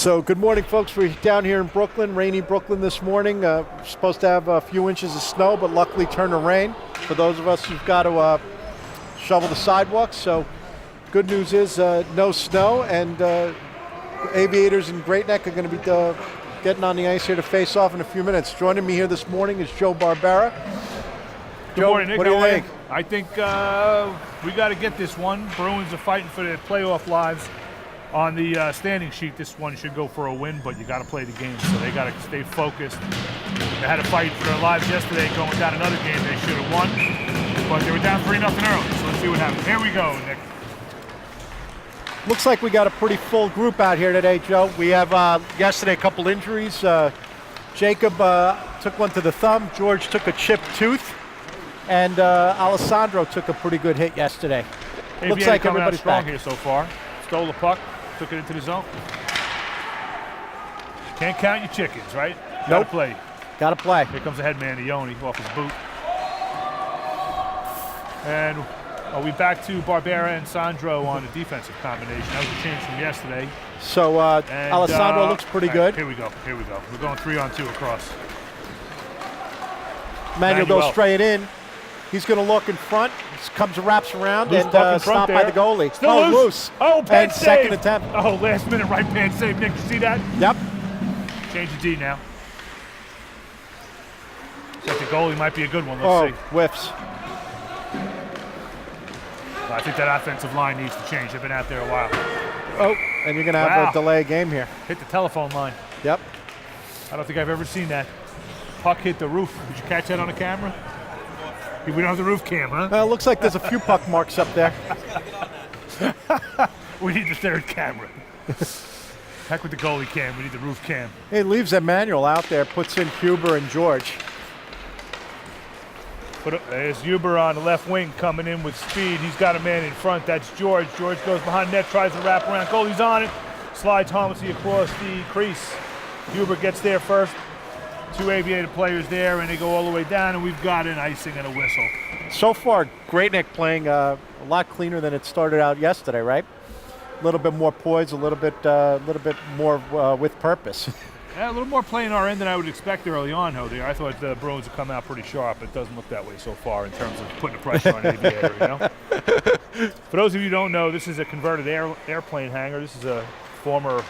So good morning, folks. We're down here in Brooklyn, rainy Brooklyn this morning. Supposed to have a few inches of snow, but luckily turned to rain for those of us who've got to shovel the sidewalks. So good news is no snow, and Aviators and Great Neck are going to be getting on the ice here to face off in a few minutes. Joining me here this morning is Joe Barbera. Good morning, Nick. What do you think? I think we got to get this one. Bruins are fighting for their playoff lives. On the standing sheet, this one should go for a win, but you got to play the game, so they got to stay focused. They had to fight for their lives yesterday, going down another game they should have won, but they were down 3-0 early, so let's see what happens. Here we go, Nick. Looks like we got a pretty full group out here today, Joe. We have yesterday a couple injuries. Jacob took one to the thumb. George took a chipped tooth, and Alessandro took a pretty good hit yesterday. Looks like everybody's strong back here so far. Stole the puck, took it into the zone. Can't count your chickens, right? Gotta play. Gotta play. Here comes the head man, Ione, off his boot. And are we back to Barbera and Sandro on a defensive combination? That was a change from yesterday. So Alessandro looks pretty good. Here we go. We're going 3-on-2 across. Manuel goes straight in. He's going to look in front. Comes and wraps around loose and stopped by the goalie. Still loose. Oh, pad save. Second attempt. Oh, last minute right pad save. Nick, you see that? Yep. Change the D now. Looks like the goalie might be a good one. Let's see. Whiffs. I think that offensive line needs to change. They've been out there a while. Oh, and you're going to have a delay game here. Hit the telephone line. Yep. I don't think I've ever seen that. Puck hit the roof. Did you catch that on the camera? We don't have the roof cam, huh? Looks like there's a few puck marks up there. We need the third camera. Heck with the goalie cam. We need the roof cam. It leaves Emmanuel out there, puts in Huber and George. But there's Huber on the left wing coming in with speed. He's got a man in front. That's George. George goes behind net, tries to wrap around. Goalie's on it. Slides harmlessly across the crease. Huber gets there first. Two Aviator players there, and they go all the way down, and we've got an icing and a whistle. So far, Great Neck playing a lot cleaner than it started out yesterday, right? A little bit more poise, a little bit more with purpose. Yeah, a little more play in our end than I would expect early on, though. I thought the Bruins would come out pretty sharp. It doesn't look that way so far in terms of putting the pressure on Aviator, you know? For those of you who don't know, this is a converted airplane hangar. This is a former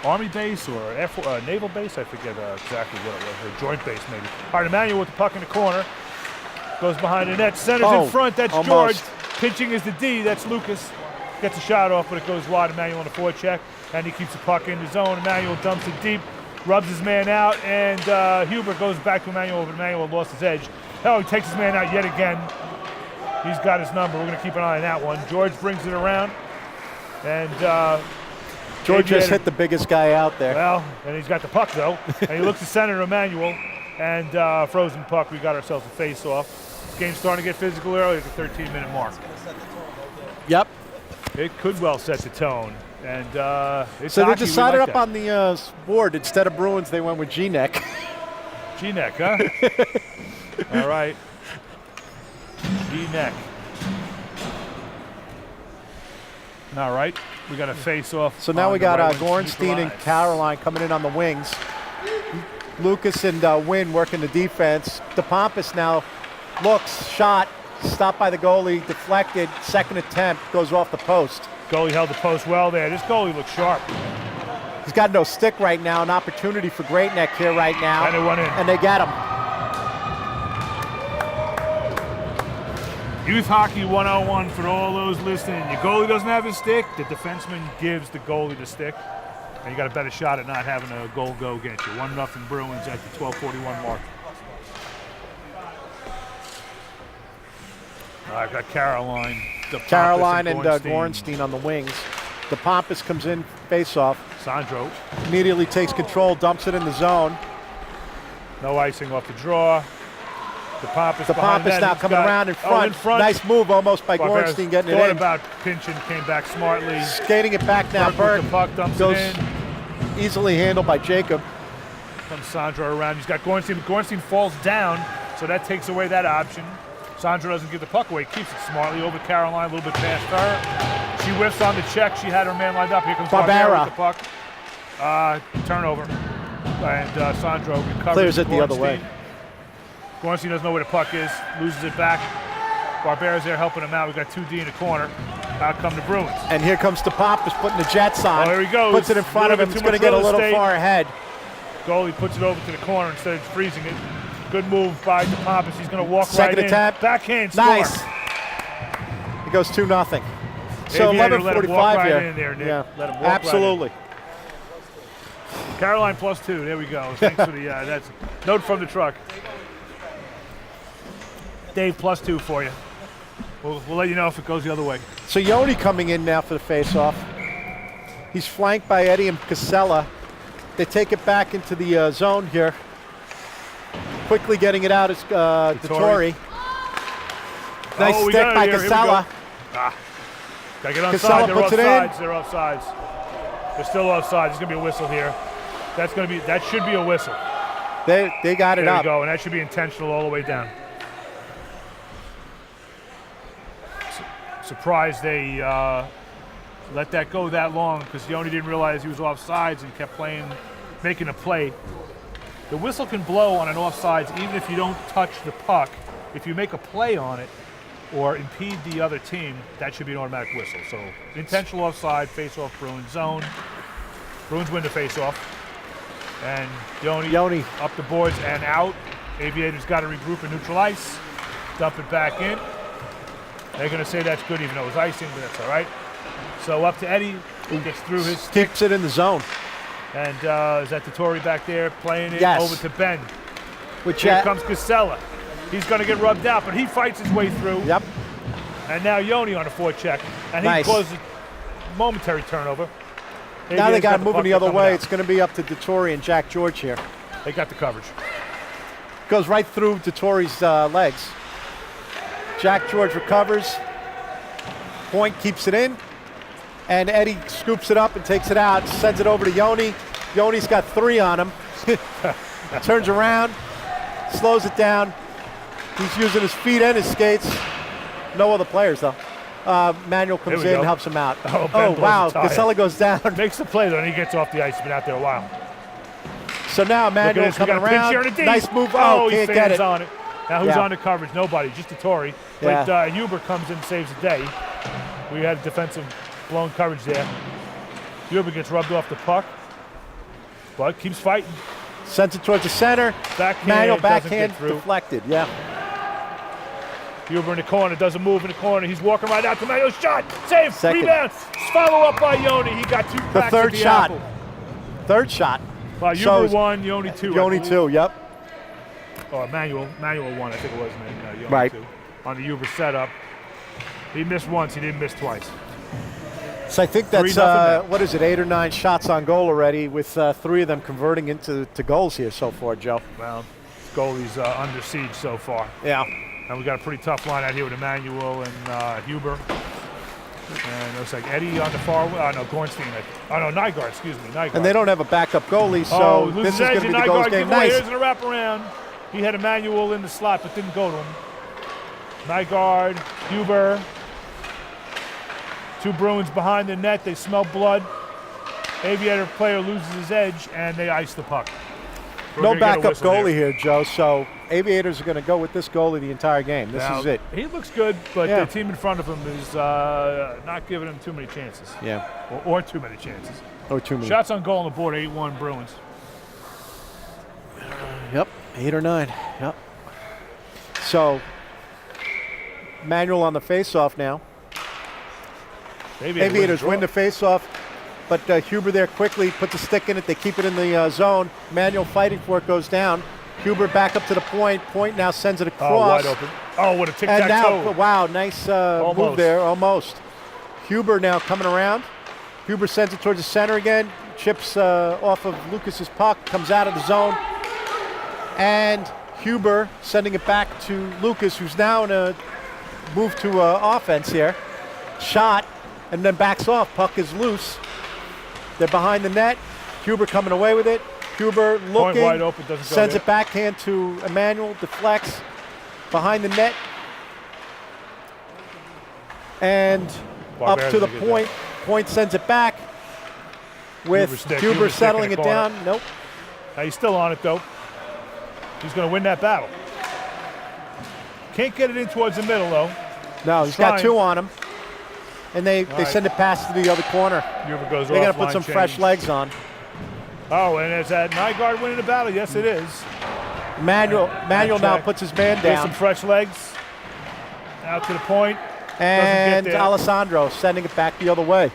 Army base or naval base, I forget exactly what it was, or joint base maybe. All right, Emmanuel with the puck in the corner. Goes behind the net, centers in front, that's almost. George. Pinching is the D, that's Lucas. Gets a shot off, but it goes wide. Emmanuel on the forecheck, and he keeps the puck in the zone. Emmanuel dumps it deep, rubs his man out, and Huber goes back to Emmanuel, but Emmanuel lost his edge. Oh, he takes his man out yet again. He's got his number. We're going to keep an eye on that one. George brings it around, and George just hit the biggest guy out there. Well, and he's got the puck, though. And he looks to center Emmanuel. And frozen puck, we got ourselves a face-off. Game's starting to get physical early at the 13-minute mark. Yep. It could well set the tone. And it's so hockey, they decided like up on the board, instead of Bruins, they went with G-Neck. G-Neck, huh? All right. G-Neck. All right. We got a face-off. So now we got Gornstein and Caroline coming in on the wings. Lucas and Wynn working the defense. DePompas now looks, shot, stopped by the goalie, deflected, second attempt, goes off the post. Goalie held the post well there. This goalie looks sharp. He's got no stick right now, an opportunity for Great Neck here right now. And they went in. And they get him. Youth Hockey 101 for all those listening. Your goalie doesn't have his stick, the defenseman gives the goalie the stick, and you got a better shot at not having a goal go against you. 1-0 Bruins at the 12:41 mark. I've got Caroline and Gornstein on the wings. DePompas comes in, face-off. Sandro. Immediately takes control, dumps it in the zone. No icing off the draw. DePompas now coming around in front. Nice move almost by Gornstein getting it in. Thought about pinching, came back smartly. Skating it back now. Burke with the puck, dumps it in. Easily handled by Jacob. Comes Sandro around. He's got Gornstein. Gornstein falls down, so that takes away that option. Sandro doesn't give the puck away. Keeps it smartly over Caroline, a little bit past her. She whiffs on the check. She had her man lined up. Here comes Barbera with the puck. Turnover. And Sandro recovers. Clears it the other way. Gornstein doesn't know where the puck is, loses it back. Barbera's there helping him out. We've got 2D in the corner. Out come the Bruins. And here comes Pappas putting the Jets on. Oh, here he goes. Puts it in front of him. It's going to get a little far ahead. Goalie puts it over to the corner instead of freezing it. Good move by Pappas. He's going to walk Second right attempt. in. Backhand score. Nice. It goes 2-0. So 11:45 here. In there, Nick. Yeah, let him walk absolutely. Right in. Caroline +2. There we go. Thanks for the that's note from the truck. Dave +2 for you. We'll let you know if it goes the other way. So Yoni coming in now for the face-off. He's flanked by Eddie and Casella. They take it back into the zone here. Quickly getting it out is Dettori. Nice stick by Casella. Gotta get onside. Casella They're puts it offsides. in. They're offsides. They're still offside. There's gonna be a whistle here. That should be a whistle. They got it There up. you go, and that should be intentional all the way down. Surprised they let that go that long because Yoni didn't realize he was offsides and kept playing, making a play. The whistle can blow on an offsides even if you don't touch the puck. If you make a play on it or impede the other team, that should be an automatic whistle. So intentional offside, face-off Bruins zone. Bruins win the face-off. And Yoni up the boards and out. Aviators got to regroup and neutral ice. Dump it back in. They're going to say that's good even though it was icing, but that's all right. So up to Eddie, who gets through his stick. Keeps it in the zone. And is that Dettori back there playing it over to Ben. Here comes Casella. He's going to get rubbed out, but he fights his way through. Yep. And now Yoni on a forecheck. And he causes a momentary turnover. Now they got moving the other way. It's going to be up to Dettori and Jack George here. They got the coverage. Goes right through Dettori's legs. Jack George recovers. Point keeps it in. And Eddie scoops it up and takes it out. Sends it over to Yoni. Yoni's got 3 on him. Turns around. Slows it down. He's using his feet and his skates. No other players, though. Manuel comes in and helps him out. Oh wow. Casella goes down. Makes the play, though, and he gets off the ice. He's been out there a while. So now Manuel's coming around. Nice move. Oh, he can't get it. On it. Now who's on the coverage? Nobody, just Dettori. But Huber comes in and saves the day. We had defensive blown coverage there. Huber gets rubbed off the puck, but keeps fighting. Sends it towards the center. Manuel backhand deflected. Yeah. Huber in the corner, doesn't move in the corner. He's walking right out to Manuel. Shot, save, rebound, follow up by Yoni. He got 2 cracks third at the shot. apple. Third shot. Huber 1, Yoni 2. Yoni 2, yep. Oh, Manuel 1, I think it was. Yoni right. 2. On the Huber setup. He missed once, he didn't miss twice. So I think that's, what is it, 8 or 9 shots on goal already, with 3 of them converting into goals here so far, Joe. Well, goalie's under siege so far. Yeah. And we got a pretty tough line out here with Emmanuel and Huber. And it looks like Eddie on the far, no, Gornstein. Nygaard, excuse me, Nygaard. And they don't have a backup goalie, so this is going to be the goals game. Nice. Here's a wraparound. He had Emmanuel in the slot, but didn't go to him. Nygaard, Huber. 2 Bruins behind the net. They smell blood. Aviator player loses his edge, and they ice the puck. No backup goalie here, Joe, so Aviators are going to go with this goalie the entire game. This is it. He looks good, but the team in front of him is not giving him too many chances. Yeah. Or too many chances. Or too many. Shots on goal on the board, 8-1 Bruins. Yep, 8 or 9. Yep. So, Manuel on the face-off now. Aviators win the face-off, but Huber there quickly puts a stick in it. They keep it in the zone. Manuel fighting for it, goes down. Huber back up to the point. Point now sends it across. Oh, wide open. Oh, what a tic-tac-toe. Wow, nice move there, almost. Huber now coming around. Huber sends it towards the center again. Chips off of Lucas's puck, comes out of the zone. And Huber sending it back to Lucas, who's now in a move to offense here. Shot. And then backs off. Puck is loose. They're behind the net. Huber coming away with it. Huber looking. Wide open, doesn't go sends there. it backhand to Emmanuel. Deflects. Behind the net. And up to the point. Point sends it back. with Huber settling it down. Nope. Now he's still on it, though. He's going to win that battle. Can't get it in towards the middle, though. No, he's got 2 on him. And they send it past to the other corner. Huber goes They're going to put some fresh legs on. Oh, and is that Nygaard winning the battle? Yes, it is. Manuel now puts his man There's down. some fresh legs. Out to the point. And Alessandro sending it back the other way.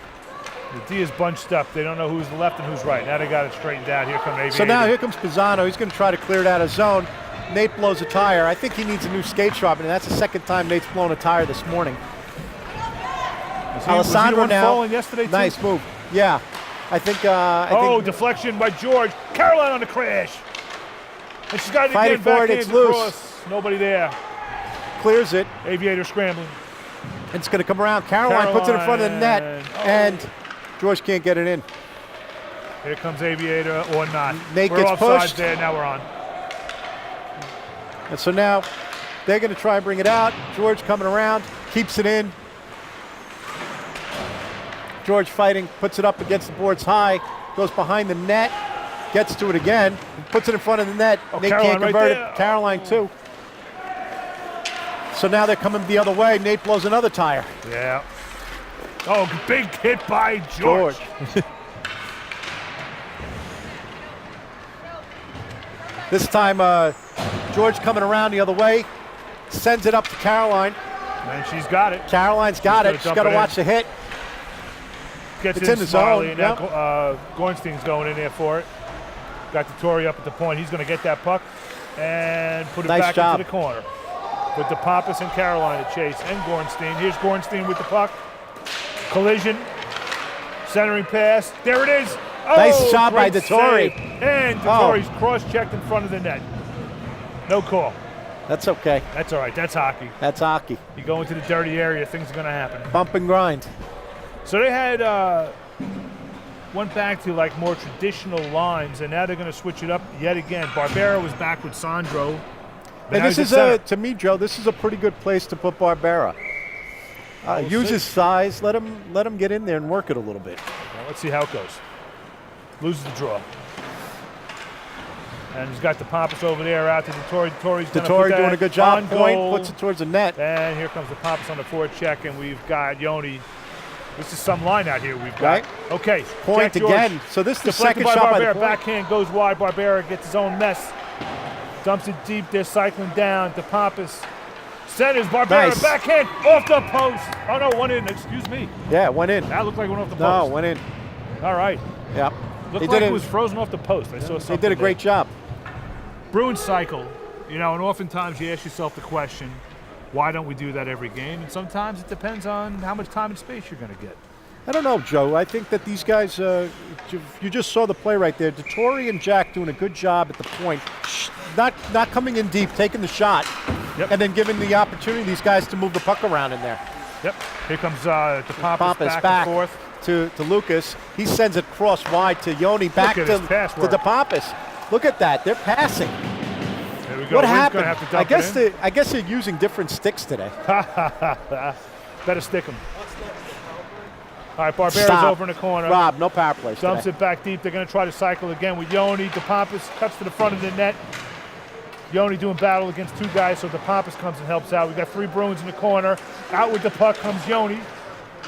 The D is bunched up. They don't know who's left and who's right. Now they got it straightened out. Here come Aviator. So now here comes Pisano. He's going to try to clear it out of zone. Nate blows a tire. I think he needs a new skate sharpener. That's the second time Nate's blown a tire this morning. Alessandro now. Falling yesterday too? Nice move. Yeah. I think deflection by George. Caroline on the crash. And she's got it again. Fighting for it. It's loose. Across. Nobody there. Clears it. Aviator scrambling. It's going to come around. Caroline puts it in front of the net. And George can't get it in. Here comes Aviator or not. Nate we're gets offside pushed. There. Now we're on. And so now they're going to try and bring it out. George coming around. Keeps it in. George fighting, puts it up against the boards high, goes behind the net, gets to it again, and puts it in front of the net. Nate can't convert it. Caroline too. So now they're coming the other way. Nate blows another tire. Yeah. Oh, big hit by George. This time, George coming around the other way, sends it up to Caroline. And she's got it. Caroline's got it. She's got to watch the hit. Gets it's in the zone. And now Gornstein's going in there for it. Got Dettori up at the point. He's going to get that puck and put it back into the corner. With DePapas and Caroline to chase, and Gornstein. Here's Gornstein with the puck. Collision. Centering pass. There it is. Oh, nice shot by Dettori. And Dettori's cross-checked in front of the net. No call. That's okay. That's all right. That's hockey. That's hockey. You go into the dirty area, things are going to happen. Bump and grind. So they had went back to like more traditional lines, and now they're going to switch it up yet again. Barbera was back with Sandro. And this is to me, Joe, this is a pretty good place to put Barbera. Use his size. Let him get in there and work it a little bit. Well, let's see how it goes. Loses the draw. And he's got the Pappas over there out to Dettori. Dettori doing a good job. Point puts it towards the net. And here comes the Pappas on the forecheck, and we've got Yoni. This is some line out here we've got. Right. Okay. Point again. So this is the second shot by the point. Backhand goes wide. Barbera gets his own mess. Dumps it deep. They're cycling down. The Pappas centers. Barbera backhand off the post. Oh, no, one in. Excuse me. Yeah, went in. That looked like one off the post. No, went in. All right. Yep. Looked like it was frozen off the post. I saw something. They did a great job. Bruins cycle, and oftentimes you ask yourself the question, why don't we do that every game? And sometimes it depends on how much time and space you're going to get. I don't know, Joe. I think that these guys, you just saw the play right there. Dettori and Jack doing a good job at the point, not coming in deep, taking the shot, and then giving the opportunity these guys to move the puck around in there. Yep. Here comes the Pappas back and forth. To Lucas. He sends it cross wide to Yoni, back to the Pappas. Look at that. They're passing. There we go. What happened? Have to I guess they're using different sticks today. Better stick them. All right, Barbera's over in the corner. Rob, no power play. Dumps it back deep. They're going to try to cycle again with Yoni. DePapas cuts to the front of the net. Yoni doing battle against two guys, so DePapas comes and helps out. We've got 3 Bruins in the corner. Out with the puck comes Yoni.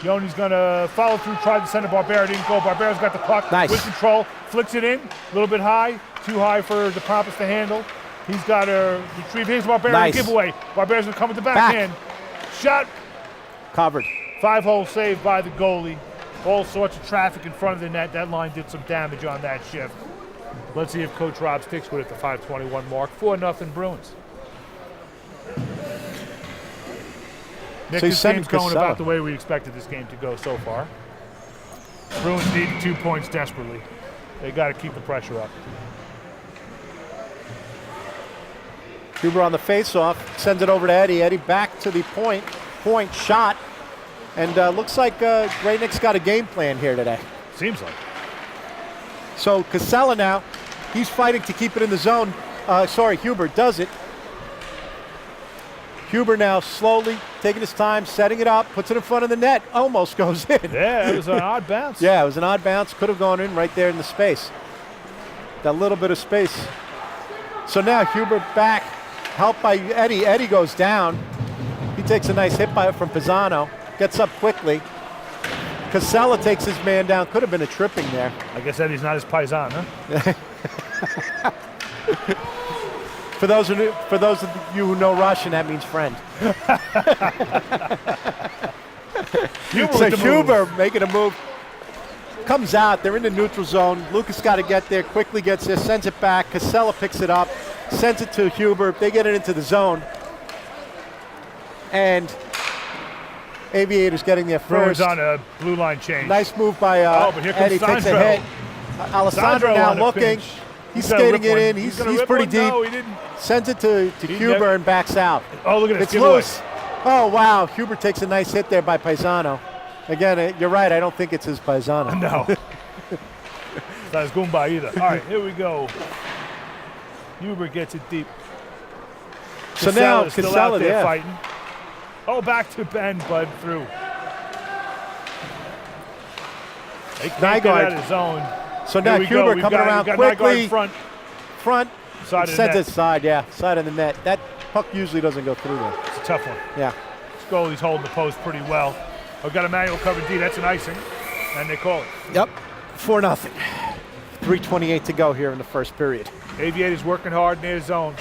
Yoni's going to follow through, try to send to Barbera. Didn't go. Barbera's got the puck with control. Flicks it in. A little bit high. Too high for DePapas to handle. He's got to retrieve. Here's Barbera giveaway. Barbera's going to come with the backhand. Shot. Covered. 5-hole save by the goalie. All sorts of traffic in front of the net. That line did some damage on that shift. Let's see if Coach Rob sticks with it at the 5:21 mark. 4-0 Bruins. Nick, this game's going about the way we expected this game to go so far. Bruins need 2 points desperately. They got to keep the pressure up. Huber on the face-off, sends it over to Eddie. Eddie back to the point. Point shot. And looks like Great Nick's got a game plan here today. Seems like. So Casella now, he's fighting to keep it in the zone. Huber does it. Huber now slowly taking his time, setting it up, puts it in front of the net, almost goes in. Yeah, it was an odd bounce. Yeah, it was an odd bounce. Could have gone in right there in the space. That little bit of space. So now Huber back, helped by Eddie. Eddie goes down. He takes a nice hit from Pisano. Gets up quickly. Casella takes his man down. Could have been a tripping there. I guess Eddie's not his paisan, huh? For those of you who know Russian, that means friend. So Huber making a move. Comes out. They're in the neutral zone. Lucas got to get there. Quickly gets there. Sends it back. Casella picks it up. Sends it to Huber. They get it into the zone. And Aviators getting there first. Bruins on a blue line change. Nice move by but here comes Eddie. Takes a Sandro. hit. Alessandro now looking. Pinch. He's skating it in. He's gonna rip pretty one? deep. No, he didn't. Sends it to Huber and backs out. Oh, look at this. It's Give it away. loose. Oh, wow. Huber takes a nice hit there by Paisano. Again, you're right. I don't think it's his Paisano. No. It's not his Goomba either. All right, here we go. Huber gets it deep. So now still out Casella there there. fighting. Oh, back to Ben, Bud through. They can't get out of his zone. So now Here we Huber go. coming around We've got quickly. Nygaard Front. Side of the Sends net. it side, yeah. Side of the net. That puck usually doesn't go through there. It's a tough one. Yeah. This goalie's holding the post pretty well. I've got a manual cover D. That's an icing. And they call it. Yep. 4-0. 3:28 to go here in the first period. Aviators working hard near the zone.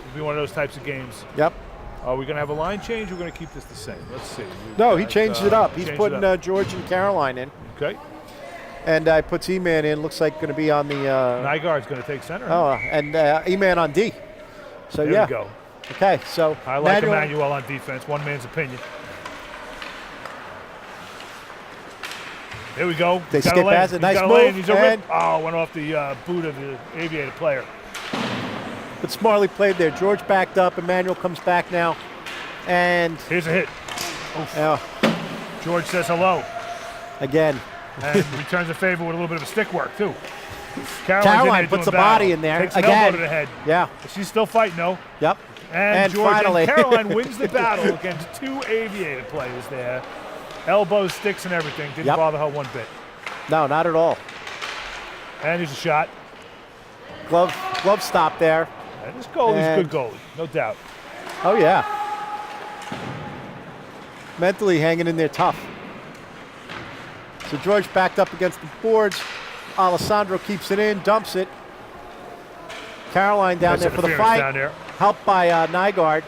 It'll be one of those types of games. Yep. Are we going to have a line change? Or we're going to keep this the same. Let's see. No, he changed it up. He's changed putting it up. George and Caroline in. Okay. And puts E-Man in. Looks like going to be on the. Nygaard's going to take center. And E-Man on D. So there yeah. we go. Okay, so I like Emmanuel on defense. One man's opinion. Here we go. They He's got skip a lane. past it. He's Nice got a move, lane. He's a rip. and- Oh, went off the boot of the Aviator player. But smartly played there. George backed up. Emmanuel comes back now. And Here's a hit. George says hello again, and returns a favor with a little bit of a stick work too. Caroline puts the body in there Takes an again. elbow to the head. Yeah. But she's still fighting though. Yep. And George finally, and Caroline wins the battle against two Aviator players there. Elbows, sticks, and everything. Didn't Yep. bother her one bit. No, not at all. And here's a shot. Glove stop there. And this goalie's a And- good goalie, no doubt. Oh yeah. Mentally hanging in there tough. So George backed up against the boards. Alessandro keeps it in, dumps it. Caroline down Nice there for the interference fight. down there. Helped by Nygaard.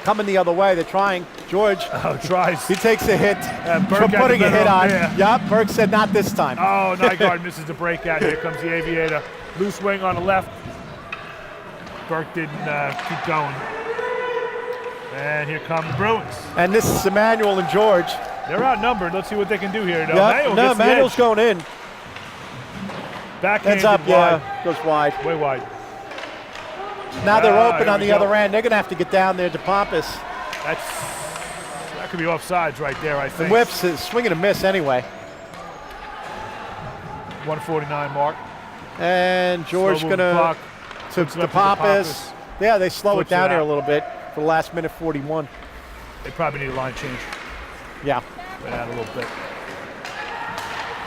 Coming the other way, they're trying. George, Oh, tries. he takes a hit Burke from had putting the a hit better on. there. Yep, Burke said not this time. Oh, Nygaard misses the breakout. Here comes the Aviator. Loose wing on the left. Burke didn't keep going. And here come the Bruins. And this is Emmanuel and George. They're outnumbered. Let's see what they can do here. Yep. Emmanuel No, gets the Emmanuel's edge. going in. Backhanded Ends up, wide. yeah, goes wide. Way wide. Now they're open here on we the go. other end. They're going to have to get down there to Pompous. That could be offsides right there, I think. And Whips is swinging a miss anyway. 149 mark. And George Slow going moving puck. to Puts it up to Pompous. Yeah, they slow Flips it down it here a out. little bit for the last minute 41. They probably need a line change. Yeah. Went out a little bit.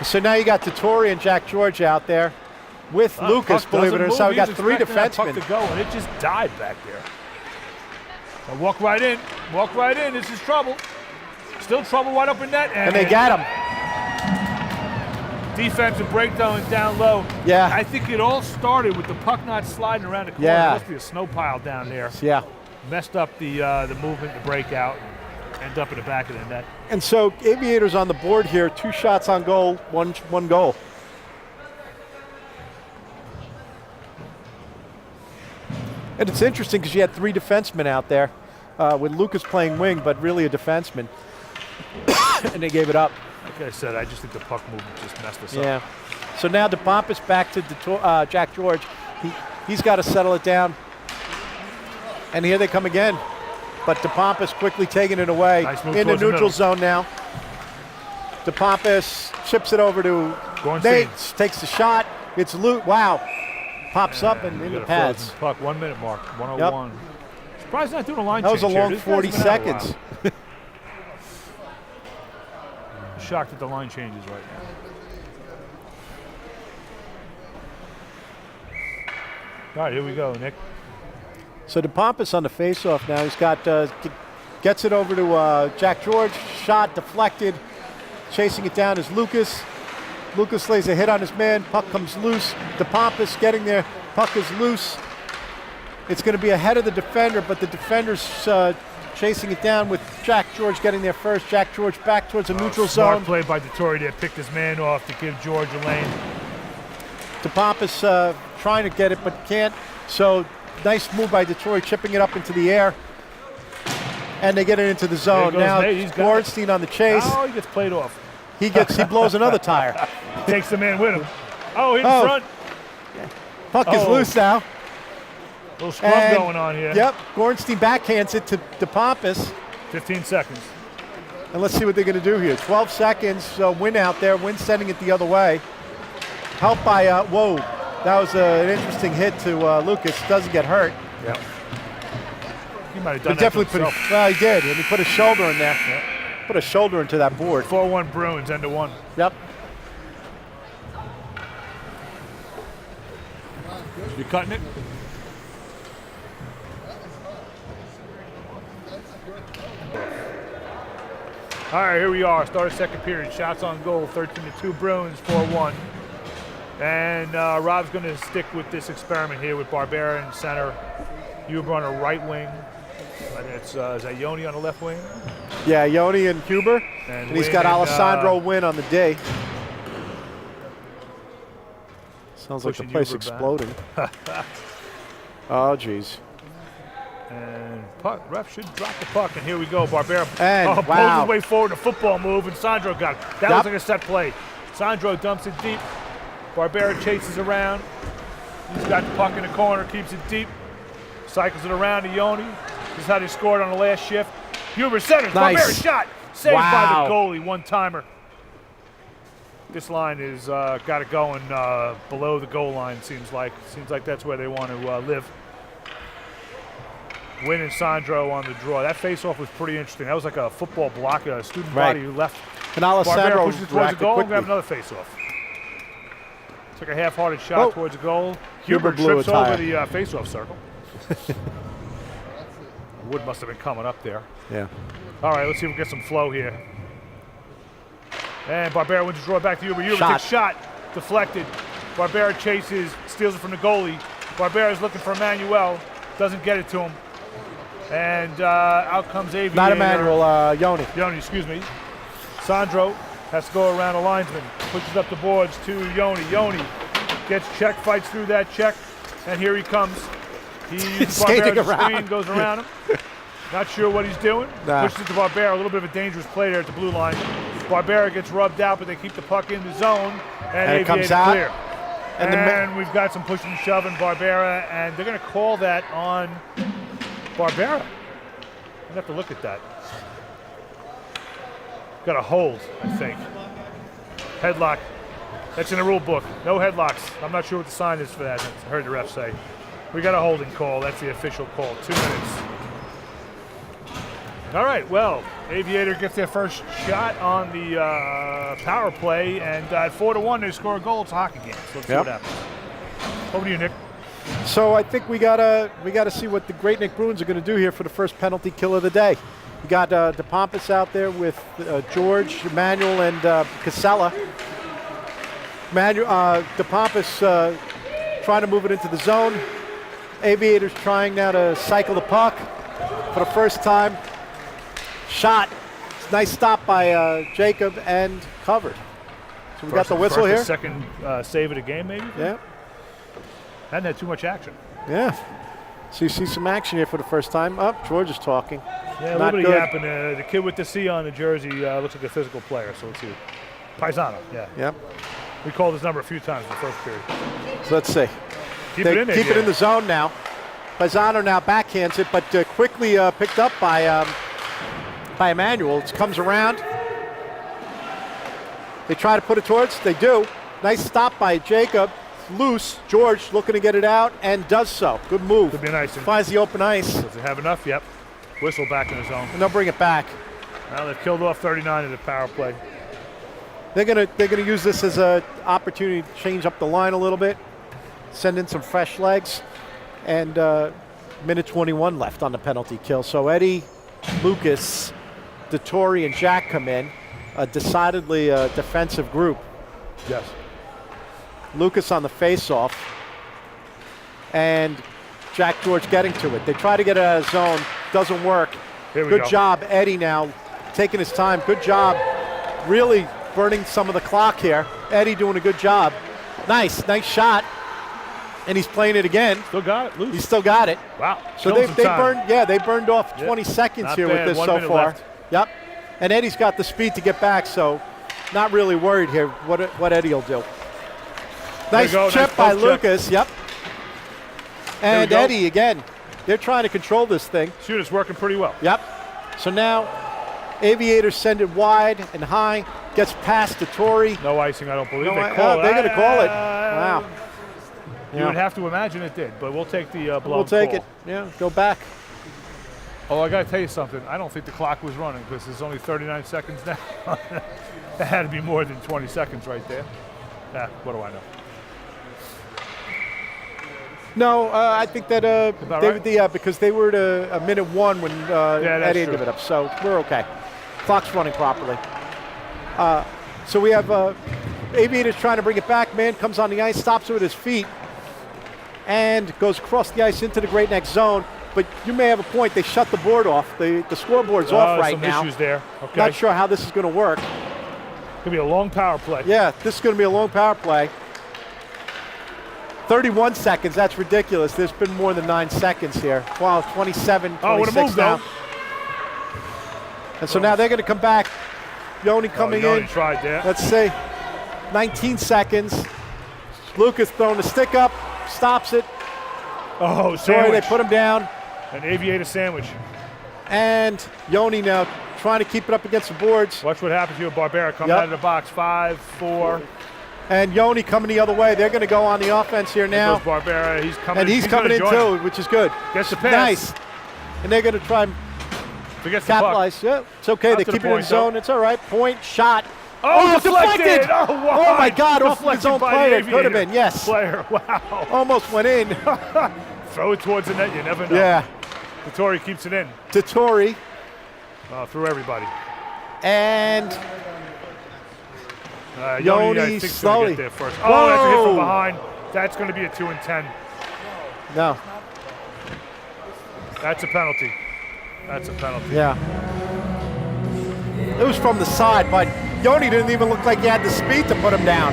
So now you got Tottori and Jack George out there with Lucas, Puck believe it or doesn't not. move. We got He's three expecting that puck defensemen. to go, and it just died back there. So walk right in. Walk right in. This is trouble. Still trouble wide open net. And they got him. Defensive breakdown down low. Yeah. I think it all started with the puck not sliding around the corner. Yeah. There must be a snow pile down there. Yeah. Messed up the movement, the breakout, and end up in the back of the net. And so Aviators on the board here, 2 shots on goal, one goal. And it's interesting because you had 3 defensemen out there with Lucas playing wing, but really a defenseman. And they gave it up. Like I said, I just think the puck movement just messed us Yeah. up. So now DePompas back to Jack George. He's got to settle it down. And here they come again. But DePompas quickly taking it away. Nice move In the towards the neutral middle. zone now. DePompas chips it over to Going Nate. seam. Takes the shot. It's Loot. Wow. Pops up and We in got the a pads. frozen puck. 1 minute mark. 101. Surprised not doing a line That was change a long here. This 40 guy's been out a seconds. while. Shocked at the line changes right now. All right, here we go, Nick. So DePompas on the faceoff now. He's got gets it over to Jack George. Shot deflected. Chasing it down is Lucas. Lucas lays a hit on his man. Puck comes loose. DePompas getting there. Puck is loose. It's going to be ahead of the defender, but the defender's chasing it down with Jack George getting there first. Jack George back towards the neutral Smart zone. play by Dettori there. Picked his man off to give George a lane. DePompas trying to get it, but can't. So nice move by Detroit, chipping it up into the air. And they get it into the zone. There goes Now Nate. He's got it. Gorenstein on the chase. Oh, he gets played off. He blows another tire. Takes the man with him. Oh, in Oh. front. Puck is Oh. loose now. Little scrum And- going on here. Yep, Gorenstein backhands it to DePompas. 15 seconds. And let's see what they're going to do here. 12 seconds, Win out there. Win sending it the other way. Helped by, whoa, that was an interesting hit to Lucas. Doesn't get hurt. Yeah. He might have done But that definitely to put, himself. well, he did, and he put a shoulder in there. Yeah. Put a shoulder into that board. 4-1 Bruins, end of one. Yep. You cutting it? All right, here we are. Start of second period. Shots on goal. 13-2 Bruins. 4-1. And Rob's going to stick with this experiment here with Barbera in center. Huber on a right wing. And it's is that Yoni on the left wing? Yeah, Yoni and Huber. And he's Wynn got and, Alessandro Wynn on the day. Sounds like the pushing place Huber back. exploding. Oh, geez. And puck, ref should drop the puck, and here we go. Barbera And, pulls wow. his way forward, a football move, and Sandro got it. That Yep. was like a set play. Sandro dumps it deep. Barbera chases around. He's got the puck in the corner, keeps it deep. Cycles it around to Yoni. This is how they scored on the last shift. Huber centers. Nice. Barbera shot. Saved by Wow. the goalie, one-timer. This line is got it going below the goal line, seems like. Seems like that's where they want to live. Wynn and Sandro on the draw. That face-off was pretty interesting. That was like a football block, a student Right. body who left. And Barbera Alessandro pushes towards the reacted goal and quickly. grab another face-off. Took a half-hearted shot Oh. towards the goal. Huber Huber blew trips a tire. over the face-off circle. Wood must have been coming up there. Yeah. All right, let's see if we get some flow here. And Barbera wins the draw back to Huber. Huber Shot. takes shot, deflected. Barbera chases, steals it from the goalie. Barbera's looking for Emmanuel, doesn't get it to him. And out comes Aviator. Not Emmanuel, Yoni. Yoni, excuse me. Sandro has to go around a linesman, pushes up the boards to Yoni. Yoni gets checked, fights through that check, and here he comes. He uses Skating Barbera's around. screen, goes around him. Not sure what he's doing. Nah. Pushes it to Barbera, a little bit of a dangerous play there at the blue line. Barbera gets rubbed out, but they keep the puck in the zone, and it comes Aviator out. clear. And And, the we've got some pushing and shoving Barbera, and they're going to call that on Barbera. I'm going to have to look at that. Got a hold, I think. Headlock. That's in the rule book. No headlocks. I'm not sure what the sign is for that. I heard the ref say. We got a holding call. That's the official call. 2 minutes. All right, well, Aviator gets their first shot on the power play, and at 4-1, they score a goal. It's a hockey game. So let's see Yep. what happens. Over to you, Nick. So I think we gotta see what the Great Neck Bruins are going to do here for the first penalty kill of the day. We got DePompas out there with George, Emmanuel, and Casella. DePompas trying to move it into the zone. Aviators trying now to cycle the puck for the first time. Shot. Nice stop by Jacob and covered. So we got the whistle First here. and second save of the game, maybe? Yeah. Hadn't had too much action. Yeah. So you see some action here for the first time. Oh, George is talking. Yeah, a Not little bit of good. yapping. The kid with the C on the jersey looks like a physical player, so let's see. Paisano, yeah. Yep. We called his number a few times in the first period. So let's see. Keep They it in there. keep it yeah. in the zone now. Paisano now backhands it, but quickly picked up by Emmanuel. It comes around. They try to put it towards. They do. Nice stop by Jacob. loose. George looking to get it out and does so. Good move. Could be nice. Finds the open ice. Does it have enough? Yep. Whistle back in the zone. And they'll bring it back. Well, they've killed off 39 in the power play. They're gonna use this as an opportunity to change up the line a little bit, send in some fresh legs, and minute 21 left on the penalty kill. So Eddie, Lucas, Dettori, and Jack come in. A decidedly defensive group. Yes. Lucas on the face-off, and Jack George getting to it. They try to get it out of zone, doesn't work. Here we Good go. job, Eddie now, taking his time. Good job, really burning some of the clock here. Eddie doing a good job. Nice shot. And he's playing it again. Still got it, loose. He's still got it. Wow. So they burned off 20 seconds Not here bad. with this 1 so minute far. left. Yep. And Eddie's got the speed to get back, so not really worried here what Eddie will do. Nice go. chip Nice by poke check. Lucas. Yep. And go. Eddie again. They're trying to control this thing. Shoot, it's working pretty well. Yep. So now Aviators send it wide and high. Gets past Dettori. No icing, I don't believe. No, They call it. they're going to call it. Wow. You would have to imagine it did, but we'll take the blown We'll take call. it. Yeah, go back. Oh, I got to tell you something. I don't think the clock was running because there's only 39 seconds now. That had to be more than 20 seconds right there. What do I know? No, I think that right? because they were to a minute 1 when that's Eddie true. gave it up, so we're okay. Clock's running properly. So we have Aviators trying to bring it back. Man comes on the ice, stops it with his feet, and goes across the ice into the great next zone. But you may have a point. They shut the board off. The scoreboard's off right some now. issues there. Okay. Not sure how this is going to work. Could be a long power play. Yeah, this is going to be a long power play. 31 seconds, that's ridiculous. There's been more than 9 seconds here. Wow, 27, 26 what a move, now. though. And so now they're going to come back. Yoni coming Yoni in. tried there. Let's see, 19 seconds. Lucas throwing the stick up, stops it. Oh, Sorry, sandwich. they put him down. An Aviator sandwich. And Yoni now trying to keep it up against the boards. Watch what happens here. Barbera coming Yep. out of the box. 5, 4. And Yoni coming the other way. They're going to go on the offense here There now. goes Barbera. He's coming. And he's coming in gonna join too, which is good. Gets the pass. Nice. And they're going to try and Forgets the puck. capitalize. Yeah, it's okay. Up They to keep the it in point, zone. though. It's all right. Point, shot. Oh, deflected! Oh, wow. Oh, my God, off of his Deflected own by the player. Could have Aviator been, yes. Player, wow. Almost went in. Throw it towards the net, you never know. Yeah. Dettori keeps it in. Dettori. Through everybody. And Yoni, I Yoni think, slowly. get there first. Oh, that's a hit from Whoa. behind. That's going to be a 2 and 10. no. That's a penalty. That's a penalty. Yeah. It was from the side, but Yoni didn't even look like he had the speed to put him down.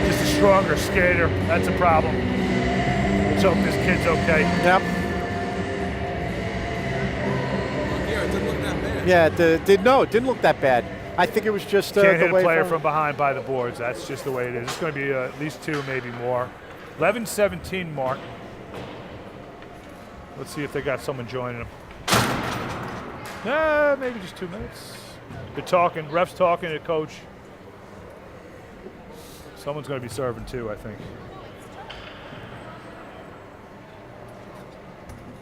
Just a stronger skater. That's a problem. Let's hope this kid's okay. Yep. Yeah, it didn't look that bad. I think it was just Can't the hit a way player from behind by the boards. That's just the way it is. It's going to be at least 2, maybe more. 11-17 mark. Let's see if they got someone joining them. Maybe just 2 minutes. They're talking. Ref's talking to coach. Someone's going to be serving too, I think.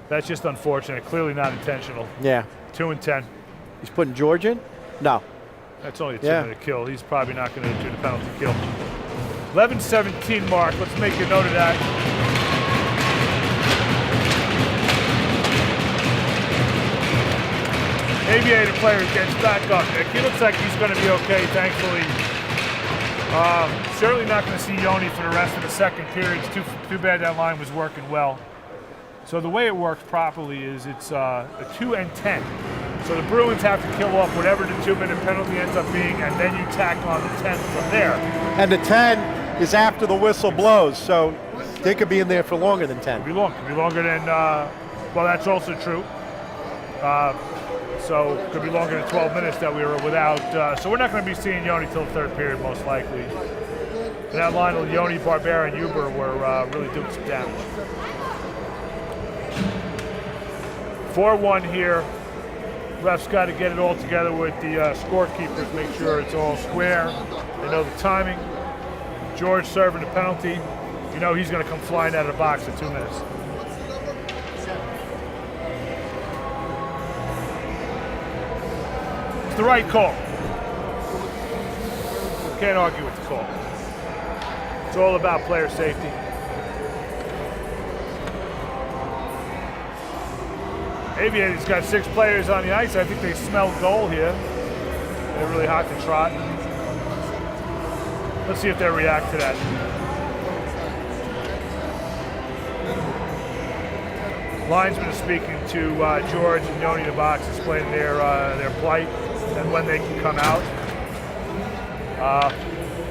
That's just unfortunate. Clearly not intentional. Yeah. 2 and 10. He's putting George in? No. That's only a 2-minute kill. He's probably not going to do the penalty kill. 11-17 mark. Let's make a note of that. Aviator player gets back up. He looks like he's going to be okay, thankfully. Certainly not going to see Yoni for the rest of the second period. It's too bad that line was working well. So the way it works properly is it's a 2 and 10. So the Bruins have to kill off whatever the 2-minute penalty ends up being, and then you tack on the 10 from there. And the 10 is after the whistle blows, so they could be in there for longer than 10. Could be longer than, well, that's also true. So it could be longer than 12 minutes that we were without. So we're not going to be seeing Yoni till the third period, most likely. And that line with Yoni, Barbera, and Huber were really doing some damage. 4-1 here. Ref's got to get it all together with the scorekeepers, make sure it's all square. They know the timing. George serving the penalty. You know he's going to come flying out of the box in 2 minutes. It's the right call. Can't argue with the call. It's all about player safety. Aviators got 6 players on the ice. I think they smell goal here. They're really hot to trot. Let's see if they react to that. Linesman is speaking to George and Yoni in the box, explaining their plight and when they can come out.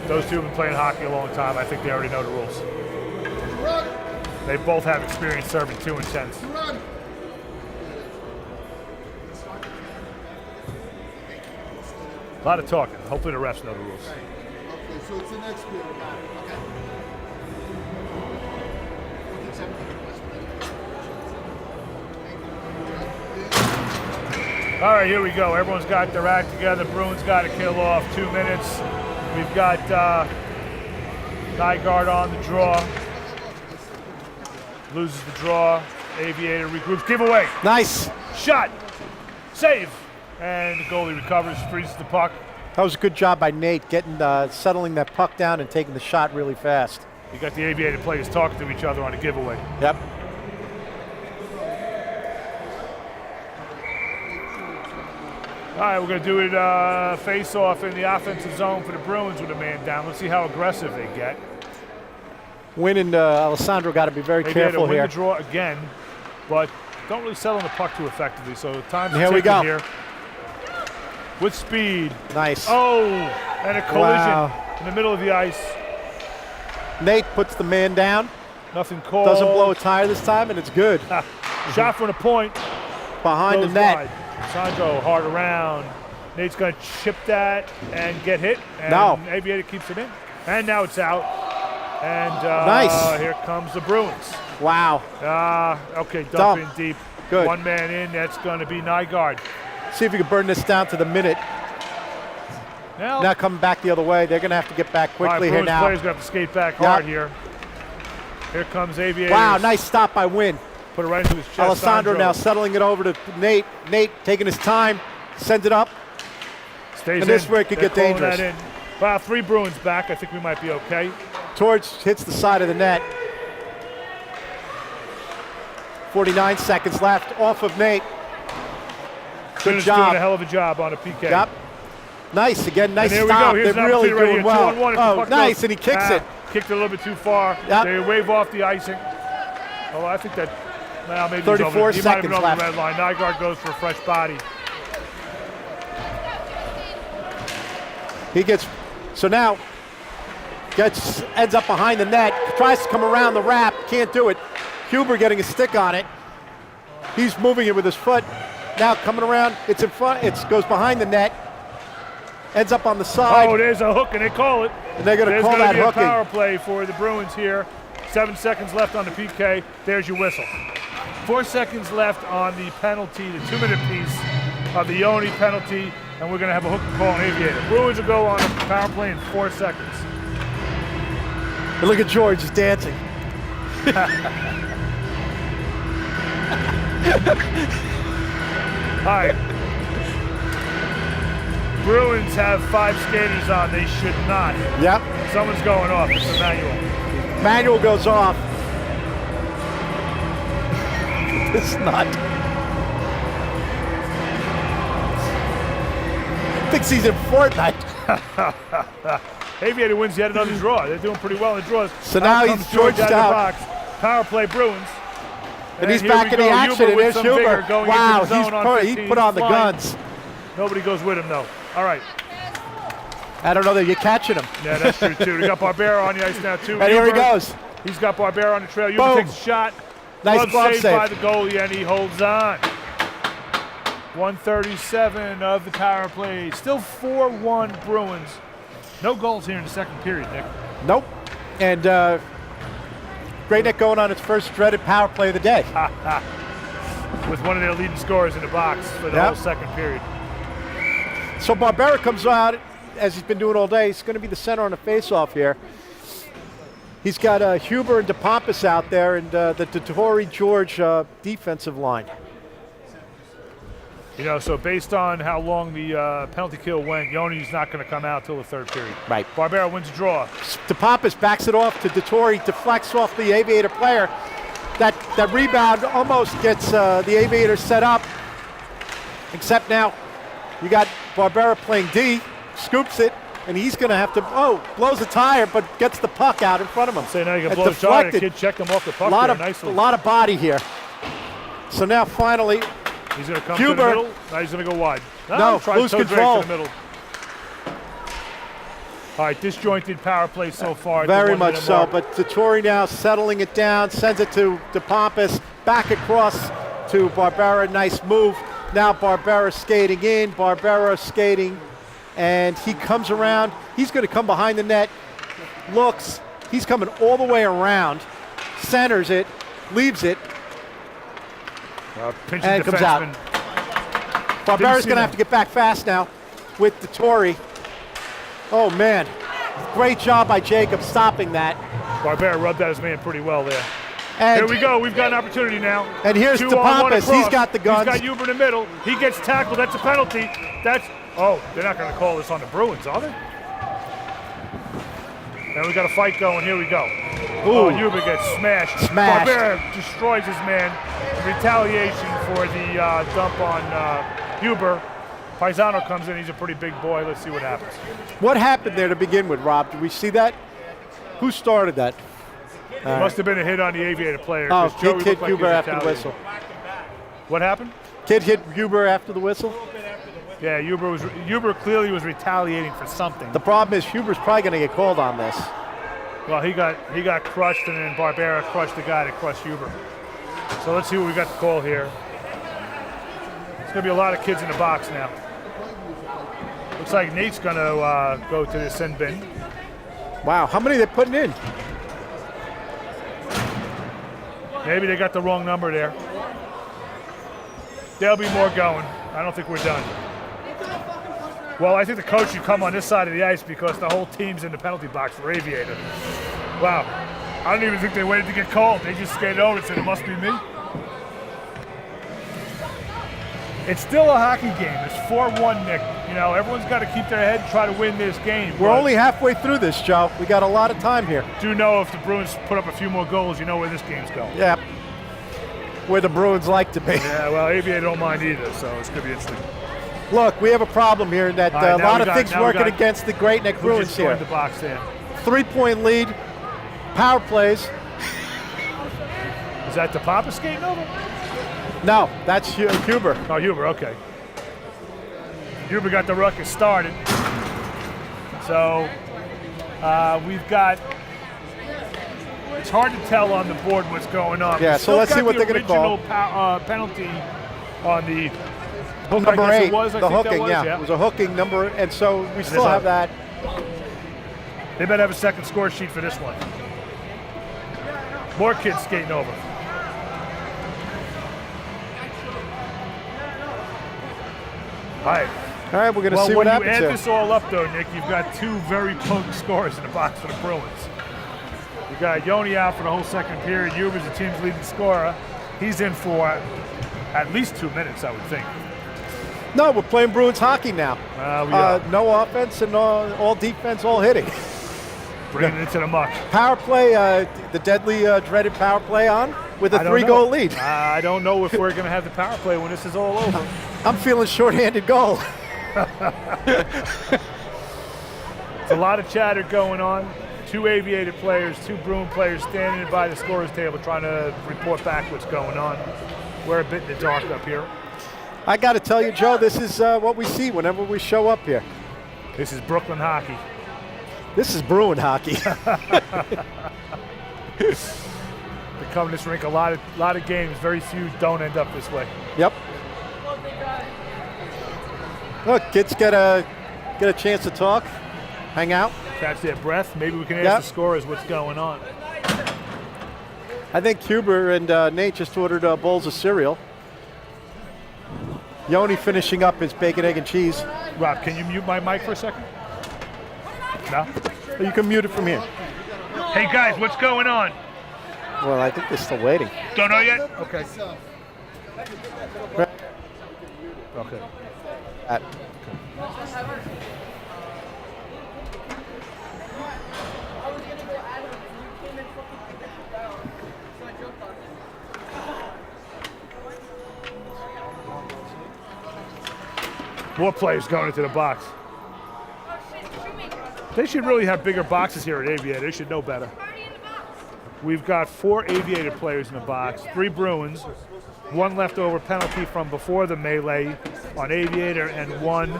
Those two have been playing hockey a long time. I think they already know the rules. They both have experience serving 2 and 10s. A lot of talking. Hopefully the refs know the rules. Okay, so it's the next period. Okay. All right, here we go. Everyone's got their act together. Bruins got to kill off 2 minutes. We've got Nygaard on the draw. Loses the draw. Aviator regroups. Giveaway. Nice. Shot. Save. And the goalie recovers, freezes the puck. That was a good job by Nate getting settling that puck down and taking the shot really fast. You got the Aviator players talking to each other on a giveaway. Yep. All right, we're going to do it face-off in the offensive zone for the Bruins with a man down. Let's see how aggressive they get. Wynn and Alessandro got to be very careful win here. The draw again, but don't really settle on the puck too effectively. So time's Here we go. Here. With speed. Nice. Oh, and a collision in the middle of the ice. Nate puts the man down. Nothing called. Doesn't blow a tire this time, and it's good. Shot from the point. Behind the net. Wide. Sandro hard around. Nate's going to chip that and get hit. And no. Aviator keeps it in. And now it's out. And nice. Here comes the Bruins. Wow. Okay, dump in deep. Good. 1 man in. That's going to be Nygaard. See if we can burn this down to the minute. Now coming back the other way. They're going to have to get back quickly here now. Players going to have to skate back hard here. Here comes Aviators. Wow, nice stop by Wynn. Put it right into his chest. Alessandro now settling it over to Nate. Nate taking his time, sends it up. Stays and this way it could get dangerous. That in. Wow, 3 Bruins back. I think we might be okay. Torch hits the side of the net. 49 seconds left off of Nate. Good job. Doing a hell of a job on a PK. Yep. Nice again. Nice stop. They're really doing well. 2-on-1 Oh, nice, and he kicks it. Kicked it a little bit too far. Yep. They wave off the icing. Oh, I think that. Well, maybe 34 he seconds might have been over left. the red line. Nygaard goes for a fresh body. He gets so now ends up behind the net. Tries to come around the wrap. Can't do it. Huber getting a stick on it. He's moving it with his foot. Now coming around, it's in front, it goes behind the net, ends up on the side. Oh, there's a hook, and they call it. And they're going to call that hooking. There's going to be a power play for the Bruins here. 7 seconds left on the PK. There's your whistle. 4 seconds left on the penalty, the 2-minute piece of the Yoni penalty, and we're going to have a hook call on Aviator. Bruins will go on a power play in 4 seconds. And look at George, he's dancing. All right. Bruins have 5 skaters on. They should not. Yep. Someone's going off. It's Emmanuel. Manuel goes off. It's not. Thinks he's in Fortnite. Aviator wins yet another draw. They're doing pretty well in the draws. So now he's George out. out of the box. Power play Bruins. And he's back in the action, and there's Huber. Wow, he put on the guns. Nobody goes with him, though. All right. I don't know that you're catching him. Yeah, that's true, too. We got Barbera on the ice now, too. And here he goes. He's got Barbera on the trail. Huber takes a shot. Nice glove saved save by the goalie, and he holds on. 1:37 of the power play. Still 4-1 Bruins. No goals here in the second period, Nick. Nope. And Great Neck going on its first dreaded power play of the day. With one of their leading scorers in the box for the whole second period. So Barbera comes out, as he's been doing all day. He's going to be the center on the face-off here. He's got Huber and DePompas out there, and the Torrey George defensive line. You know, so based on how long the penalty kill went, Yoni's not going to come out till the third period. Right. Barbera wins the draw. DePompas backs it off to DeTore, deflects off the Aviator player. That rebound almost gets the Aviators set up, except now you got Barbera playing D, scoops it, and he's going to have to, blows the tire, but gets the puck out in front of him. So now you can It's blow the tire. The deflected. kid checked him off the puck nicely. A lot of body here. So now finally, He's going to come Huber. to the middle. Now he's going to go wide. No, try lose toe drag control. to the middle. All right, disjointed power play so far. very much so, but DeTore now settling it down, sends it to DePompas, back across to Barbera, nice move. Now Barbera skating in, Barbera skating, and he comes around. He's going to come behind the net, looks, he's coming all the way around, centers it, leaves it, and comes out. Barbera's going to have to get back fast now with DeTore. Oh man, great job by Jacob stopping that. Barbera rubbed out his man pretty well there. And here we go. We've got an opportunity now. And here's 2 on 1 DePompas. across. He's got the guns. He's got Huber in the middle. He gets tackled. That's a penalty. They're not going to call this on the Bruins, are they? Now we got a fight going. Here we go. Ooh. Huber gets smashed. Smashed. Barbera destroys his man. Retaliation for the dump on Huber. Paisano comes in. He's a pretty big boy. Let's see what happens. What happened there to begin with, Rob? Did we see that? Who started that? It must have been a hit on the Aviator player. Oh, 'cause Joey kid hit looked like he Huber was after the retaliating. whistle. What happened? Kid hit Huber after the whistle? Yeah, Huber clearly was retaliating for something. The problem is Huber's probably going to get called on this. Well, he got crushed, and then Barbera crushed the guy that crushed Huber. So let's see what we got to call here. There's going to be a lot of kids in the box now. Looks like Nate's going to go to the sin bin. Wow, how many are they putting in? Maybe they got the wrong number there. There'll be more going. I don't think we're done. Well, I think the coach should come on this side of the ice because the whole team's in the penalty box for Aviator. Wow. I don't even think they waited to get called. They just skated over and said, it must be me. It's still a hockey game. It's 4-1, Nick. You know, everyone's got to keep their head and try to win this game. We're only halfway through this, Joe. We got a lot of time here. Do know if the Bruins put up a few more goals, you know where this game's going. Yeah, where the Bruins like to be. Yeah, well, Aviator don't mind either, so it's going to be interesting. Look, we have a problem here in that All right, a lot of things working got- against the Great Neck Who Bruins just here. joined the box there? 3-point lead, power plays. Is that the Papa skating over? No, that's Huber. Oh, Huber, okay. Huber got the ruckus started. So we've got, it's hard to tell on the board what's going on. Yeah, We've so still let's got see what the they're going to call. original penalty on the Number I guess 8, it was, I the think that hooking, was, yeah. yeah. It was a hooking number, and so we still have that. They better have a second score sheet for this one. More kids skating over. All right. All right, we're going to Well, see when what you happens add here. this all up, though, Nick, you've got 2 very potent scores in the box for the Bruins. You got Yoni out for the whole second period. Huber's the team's leading scorer. He's in for at least 2 minutes, I would think. No, we're playing Bruins hockey now. We are No offense and all defense, all hitting. bringing it to the muck. Power play, the deadly dreaded power play on with a I don't 3-goal know. lead. I don't know if we're going to have the power play when this is all over. I'm feeling shorthanded goal. There's a lot of chatter going on. 2 Aviator players, 2 Bruin players standing by the scorer's table trying to report back what's going on. We're a bit in the dark up here. I got to tell you, Joe, this is what we see whenever we show up here. This is Brooklyn hockey. This is Bruin hockey. They come to this rink a lot of games. Very few don't end up this way. Yep. Look, kids get a chance to talk, hang out. Catch their breath. Maybe we can ask Yep. the scorers what's going on. I think Huber and Nate just ordered bowls of cereal. Yoni finishing up his bacon, egg, and cheese. Rob, can you mute my mic for a second? No? You can mute it from here. Hey guys, what's going on? Well, I think they're still waiting. Don't know yet? Okay. Okay. More players going into the box. They should really have bigger boxes here at Aviator. They should know better. We've got 4 Aviator players in the box, 3 Bruins, 1 leftover penalty from before the melee on Aviator, and 1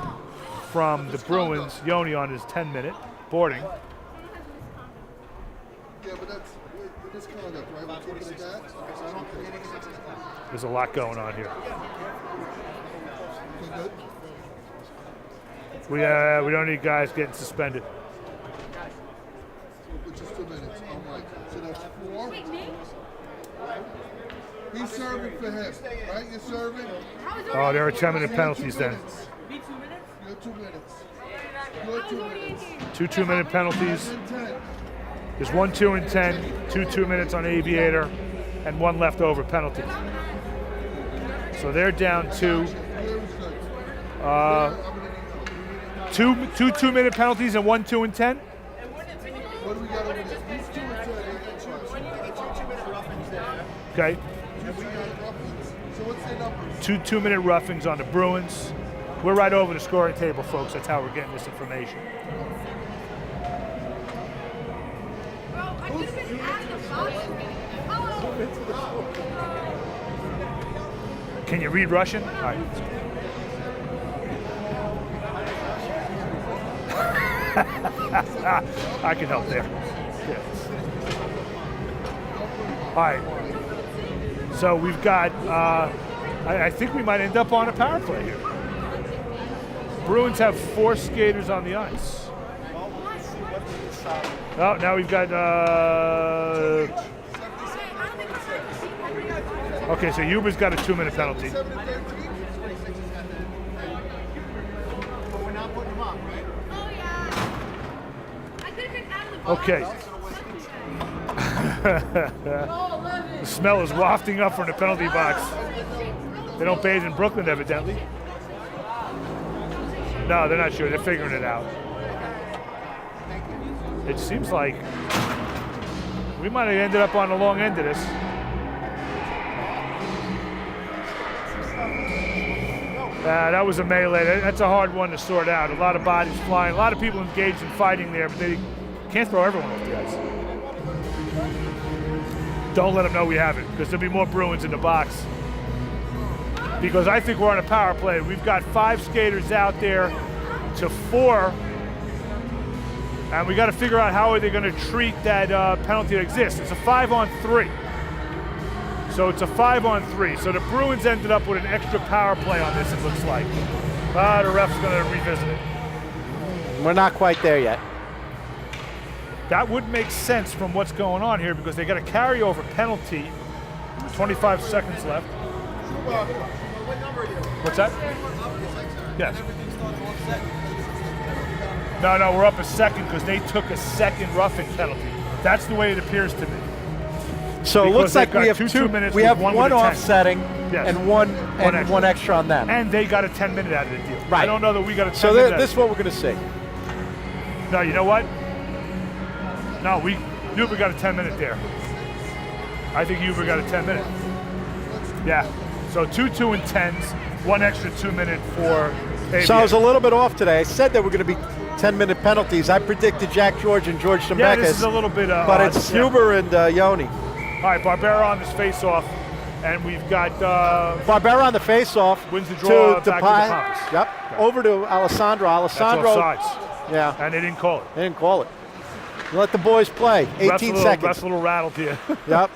from the Bruins, Yoni on his 10-minute boarding. Yeah, but that's misconduct, right? We're taking it back? There's a lot going on here. Okay, good. We don't need guys getting suspended. But just 2 minutes. All right. So that's 4. He's serving for him, right? You're serving. Oh, there are 10-minute penalties then. You're 2 minutes. You're 2 minutes. 2 2-minute penalties. And 10. There's 1 2 and 10, 2 2 minutes on Aviator, and 1 leftover penalty. So they're down 2. Two 2-minute penalties and 1 2 and 10. What do we got over there? He's 2 and 10. Okay. So what's their numbers? 2 2-minute roughings on the Bruins. We're right over the scoring table, folks. That's how we're getting this information. Can you read Russian? All right. I can help there. Yeah. All right. So we've got, I think we might end up on a power play here. Bruins have 4 skaters on the ice. Oh, now we've got, okay, so Huber's got a 2-minute penalty. Okay. The smell is wafting up from the penalty box. They don't bathe in Brooklyn, evidently. No, they're not sure. They're figuring it out. It seems like we might have ended up on the long end of this. That was a melee. That's a hard one to sort out. A lot of bodies flying. A lot of people engaged in fighting there, but they can't throw everyone off the ice. Don't let them know we have it, because there'll be more Bruins in the box. Because I think we're on a power play. We've got 5 skaters out there to 4, and we got to figure out how are they going to treat that penalty that exists. It's a 5-on-3. So it's a 5-on-3. So the Bruins ended up with an extra power play on this, it looks like. The ref's going to revisit it. We're not quite there yet. That would make sense from what's going on here, because they got a carryover penalty. 25 seconds left. What's that? Yes. No, we're up a second because they took a second roughing penalty. That's the way it appears to me. So it looks like we have 2 minutes. We have 1 offsetting and one extra on them. And they got a 10-minute out of the deal. Right. I don't know that we got a 10-minute. So this is what we're going to see. No, you know what? No, Huber got a 10-minute there. I think Huber got a 10-minute. Yeah. So 2 2 and 10s, 1 extra 2-minute for Aviators. So I was a little bit off today. I said there were going to be 10-minute penalties. I predicted Jack George and George Zemeckis. Yeah, this is a little bit but odd. it's Huber and Yoni. All right, Barbera on this face-off, and we've got Barbera on the face-off. Wins the draw to back to DePompas. Yep. Okay. Over to Alessandro. Alessandro. That's offsides. Yeah. And they didn't call it. They didn't call it. Let the boys play. 18 seconds. That's a little rattled here. Yep.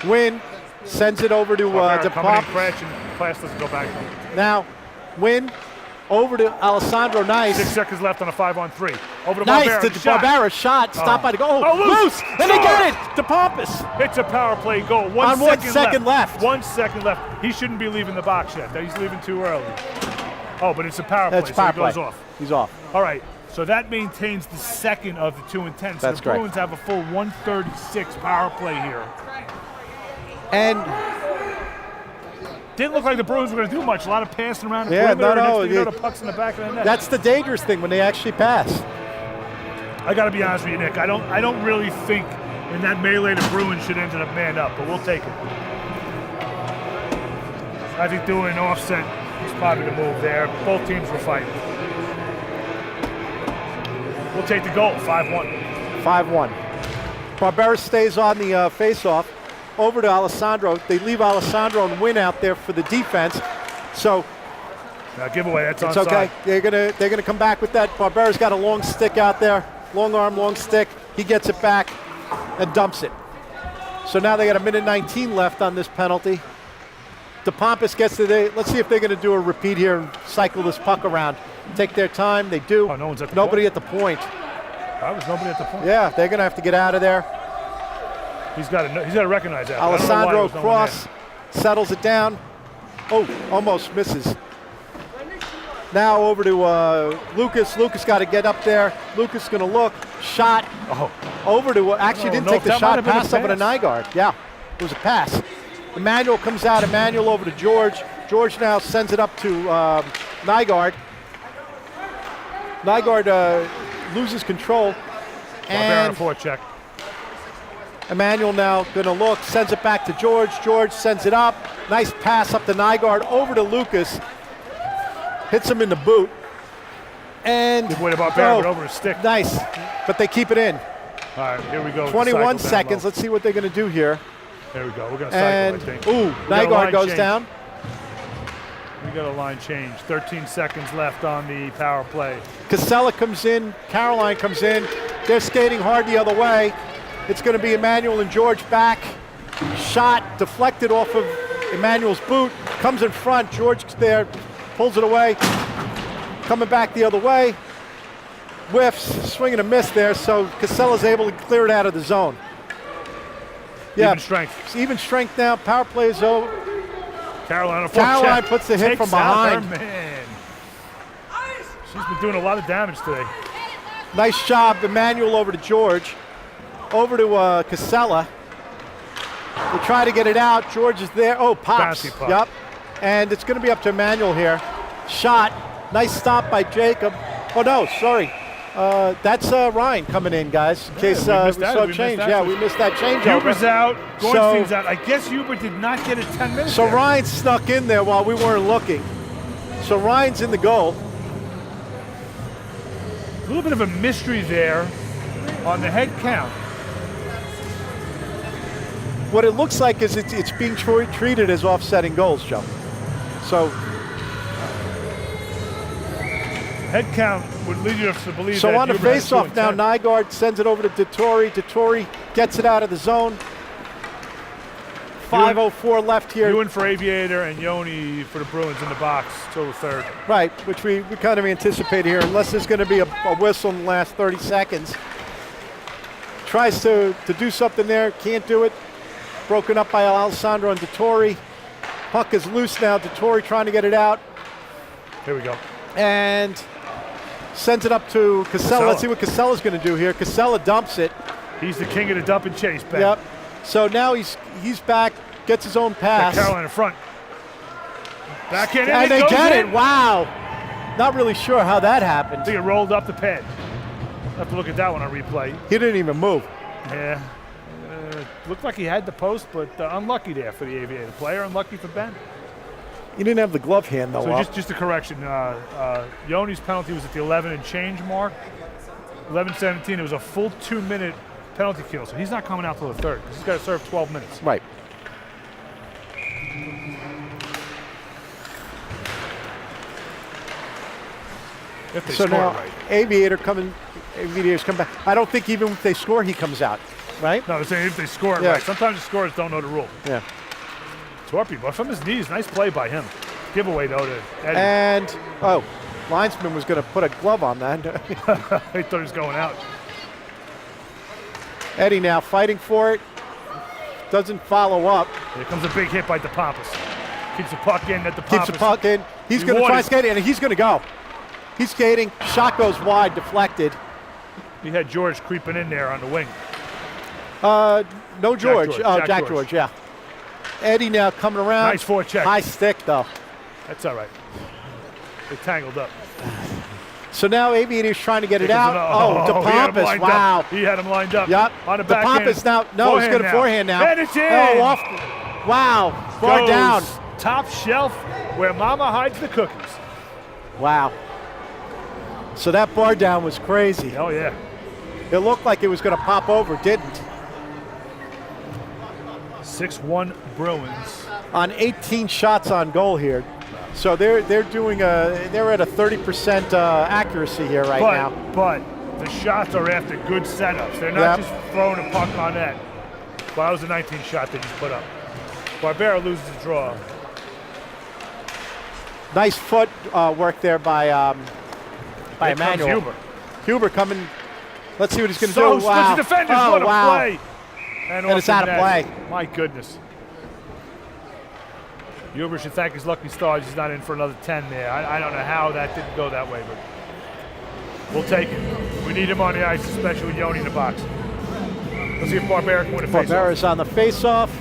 Win sends it over to DePompas. Crash and pass doesn't go back. Now, Win over to Alessandro. Nice. 6 seconds left on a 5-on-3. Over to nice Barbera. to Barbera. Shot. Stop by the goal. Oh, loose. And they get it. DePompas. It's a power play goal. 1 second left. 1 second left. He shouldn't be leaving the box yet. He's leaving too early. Oh, but it's a power play, That's power so he goes play. off. He's off. All right. So that maintains the second of the 2 and 10. So That's the correct. Bruins have a full 136 power play here. And Didn't look like the Bruins were going to do much. A lot of passing around the Yeah, perimeter. no, Next no, thing you know, they- the puck's in the back of the net. that's the dangerous thing when they actually pass. I got to be honest with you, Nick. I don't really think in that melee the Bruins should end up man up, but we'll take it. I think doing an offset is probably the move there. Both teams were fighting. We'll take the goal, 5-1. 5-1. Barberis stays on the face-off. Over to Alessandro. They leave Alessandro and win out there for the defense. So Giveaway, that's it's onside. okay. They're gonna come back with that. Barberis got a long stick out there. Long arm, long stick. He gets it back and dumps it. So now they got a minute 19 left on this penalty. DePompas gets to the. Let's see if they're going to do a repeat here and cycle this puck around. Take their time. They do. Oh, no one's at the Nobody point. at the point. There was nobody at the point. Yeah, they're going to have to get out of there. He's got to recognize that. I don't know why Alessandro there was no one cross settles it down. Oh, almost misses. Now over to Lucas. Lucas got to get up there. Lucas going to look. Shot. there. Oh, Over to, actually Oh, didn't no, take the that might shot, have been a pass over to pass. Nygaard. Yeah, it was a pass. Emmanuel comes out, Emmanuel over to George. George now sends it up to Nygaard. Nygaard loses control. Barbera And forecheck. Emmanuel now gonna look, sends it back to George. George sends it up. Nice pass up to Nygaard, over to Lucas. Hits him in the boot. And Good way to Barbera, oh, but over his stick. nice, but they keep it in. All right, here we go. 21 Cycle down seconds. low. Let's see what they're gonna do here. There we go. We're going to And, cycle, I think. ooh, We got a Nygaard line goes change. down. We got a line change. 13 seconds left on the power play. Casella comes in, Caroline comes in. They're skating hard the other way. It's going to be Emmanuel and George back. Shot deflected off of Emmanuel's boot. Comes in front. George there, pulls it away. Coming back the other way. Whiffs, swing and a miss there. So Casella's able to clear it out of the zone. Yeah, Even strength. it's even strength now. Power play is over. Caroline, a Caroline forecheck. puts the hit Takes from out her behind. man. She's been doing a lot of damage today. Nice job, Emmanuel over to George. Over to Casella. They try to get it out. George is there. Oh, pops. Bouncy puck. Yep. And it's going to be up to Emmanuel here. Shot. Nice stop by Jacob. Oh, no, sorry. That's Ryan coming in, guys. In case we we missed that. saw We missed change. that. Yeah, we missed that change. Huber's out. Gorenstein's So- out. I guess Huber did not get it 10 minutes. So there. Ryan snuck in there while we weren't looking. So Ryan's in the goal. A little bit of a mystery there on the head count. What it looks like is it's being treated as offsetting goals, Joe. So Head count would lead you to believe So that on the Huber had face-off two now, and 10. Nygaard sends it over to Dettori. Dettori gets it out of the zone. 5:04 left here. Ewan for Aviator and Yoni for the Bruins in the box till the third. Right, which we kind of anticipate here, unless there's going to be a whistle in the last 30 seconds. Tries to do something there, can't do it. Broken up by Alessandro and Dettori. Puck is loose now. Dettori trying to get it out Here we go. and sends it up to Casella. Casella. Let's see what Casella's going to do here. Casella dumps it. He's the king of the dump and chase, Ben. Yep. So now he's back, gets his own pass. Caroline in front. Back in, And it they goes get in. it. Wow. Not really sure how that I happened. think it rolled up the pad. Have to look at that one on replay. He didn't even move. Yeah. Looked like he had the post, but unlucky there for the Aviator player. Unlucky for Ben. He didn't have the glove hand though. So up. just a correction. Yoni's penalty was at the 11 and change mark. 11:17. It was a full 2-minute penalty kill, so he's not coming out till the third because he's got to serve 12 minutes. Right. If they So score now right. Aviators come back. I don't think even if they score, he comes out. Right? No, I'm saying if they score it Yeah. right. Sometimes the scorers don't know the rule. Yeah. Torpy, but from his knees, nice play by him. Giveaway though to Eddie. And linesman was going to put a glove on that. I thought he was going out. Eddie now fighting for it. Doesn't follow up. Here comes a big hit by DePompas. Keeps the puck in at DePompas. Keeps the puck in. He's He going to try wanted- and skate it, and he's going to go. He's skating. Shot goes wide, deflected. He had George creeping in there on the wing. No George. Jack George. George, yeah. Eddie now coming around. Nice forecheck. High stick, though. That's all right. They tangled up. So now Aviators trying to get it out. He had him DePompas, lined wow. up. He had him lined up. Yep. On the backhand. DePompas now. No, he's going to forehand now. And it's in. Oh, off. Wow. Bar Goes down. Top shelf where Mama hides the cookies. Wow. So that bar down was crazy. Oh, yeah. It looked like it was going to pop over, didn't. 6-1 Bruins. On 18 shots on goal here. So they're doing they're at a 30% accuracy here right now. But the shots are after good setups. They're not just throwing a puck on net. Well, that was a 19 shot they just put up. Barbera loses the draw. Nice foot work there by Here Emmanuel. comes Huber. Huber coming. Let's see what he's going to So do. Wow. splits the defenders. Oh, What a wow. play. And And it's out of play. My goodness. Huber should thank his lucky stars he's not in for another 10 there. I don't know how that didn't go that way, but we'll take it. We need him on the ice, especially with Yoni in the box. Let's see if Barbera can win a face-off. Barbera's on the face-off.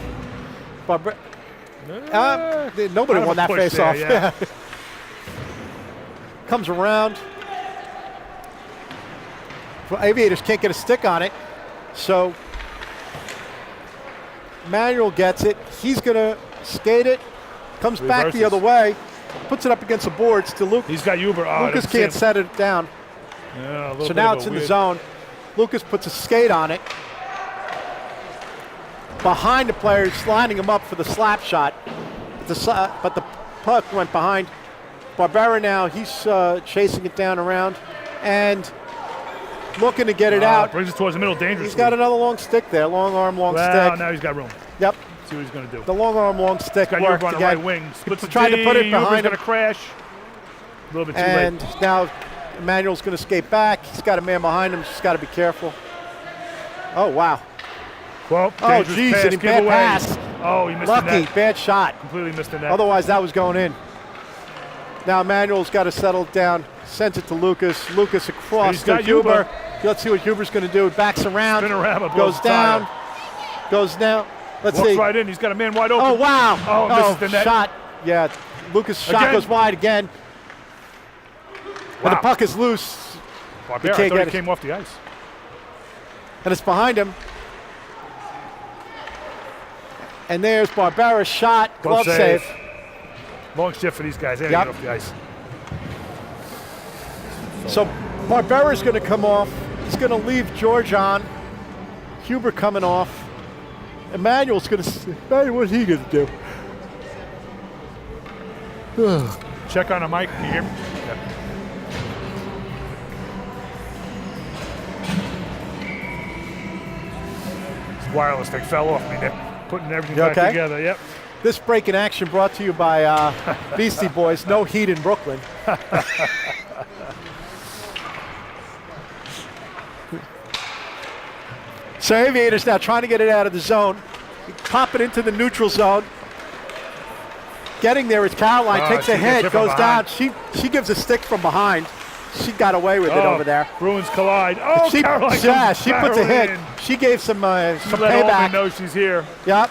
Nobody won that face-off. Yeah. Comes around. Well, Aviators can't get a stick on it, so Manuel gets it. He's going to skate it. Comes back the other way. Puts it up against the boards to Lucas. He's got Huber. Lucas can't set it down. Yeah, So now it's in the zone. Lucas puts a skate on it. Behind the player, he's lining him up for the slap shot. But the puck went behind. Barbera now, he's chasing it down around and looking to get it out. Brings it towards the middle dangerously. He's got another long stick there, long arm, long stick. Now he's got room. Yep. See what he's going to do. The long arm, long stick Got worked Huber on the again. right wing. Splits the Tried to put it D. behind Huber's him. going to crash. A little bit too And late. now Emmanuel's going to skate back. He's got a man behind him. He's got to be careful. Oh, wow. Well, Oh, dangerous geez, pass, and he bad giveaway. pass. Oh, he missed the Lucky, net. bad shot. Completely missed the net. Otherwise, that was going in. Now Emmanuel's got to settle down. Sends it to Lucas. Lucas across He's to got Huber. Huber. Let's see what Huber's going to do. Backs around. Spin around, but goes blows down. tire. Goes down. Let's Walks see. right in. He's got a man wide open. Oh, wow. Oh, misses the net. Shot. Yeah. Lucas' shot Again. goes wide again. And the Wow. puck is loose. Barbera, I can't thought get he it. came off the ice. And it's behind him. And there's Barbera's shot. Glove save. Long shift for these guys. They Yep. get off the ice. So Barbera's going to come off. He's going to leave George on. Huber coming off. Emmanuel's going to. What's he going to do? Check on the mic. Can you hear me? Yeah. This wireless thing fell off me. They're putting everything You back okay? together. Yep. This break in action brought to you by Beastie Boys. No heat in Brooklyn. So Aviators now trying to get it out of the zone. Pop it into the neutral zone. Getting there is Caroline. Takes she a gets hit, hit from goes down. behind. She gives a stick from behind. She got away with it over there. Bruins collide. Oh, She, Caroline yeah, comes she puts a hit. barreling in. She gave some She let payback. Holman know she's here. Yep.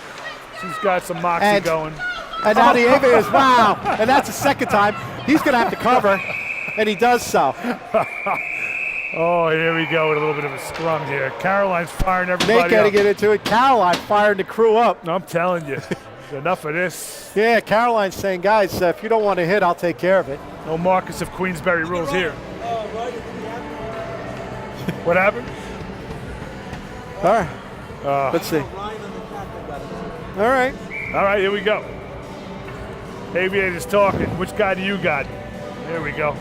She's got some moxie And- going. And now the Aviators, wow. And that's the second time. He's going to have to cover, and he does so. Oh, here we go with a little bit of a scrum here. Caroline's firing everybody Nate got to up. get into it. Caroline firing the crew up. I'm telling you, enough of this. Yeah, Caroline's saying, guys, if you don't want to hit, I'll take care of it. No Marcus of Queensberry rules here. What happened? All right. Let's see. All right. All right, here we go. Aviators talking. Which guy do you got? There we go.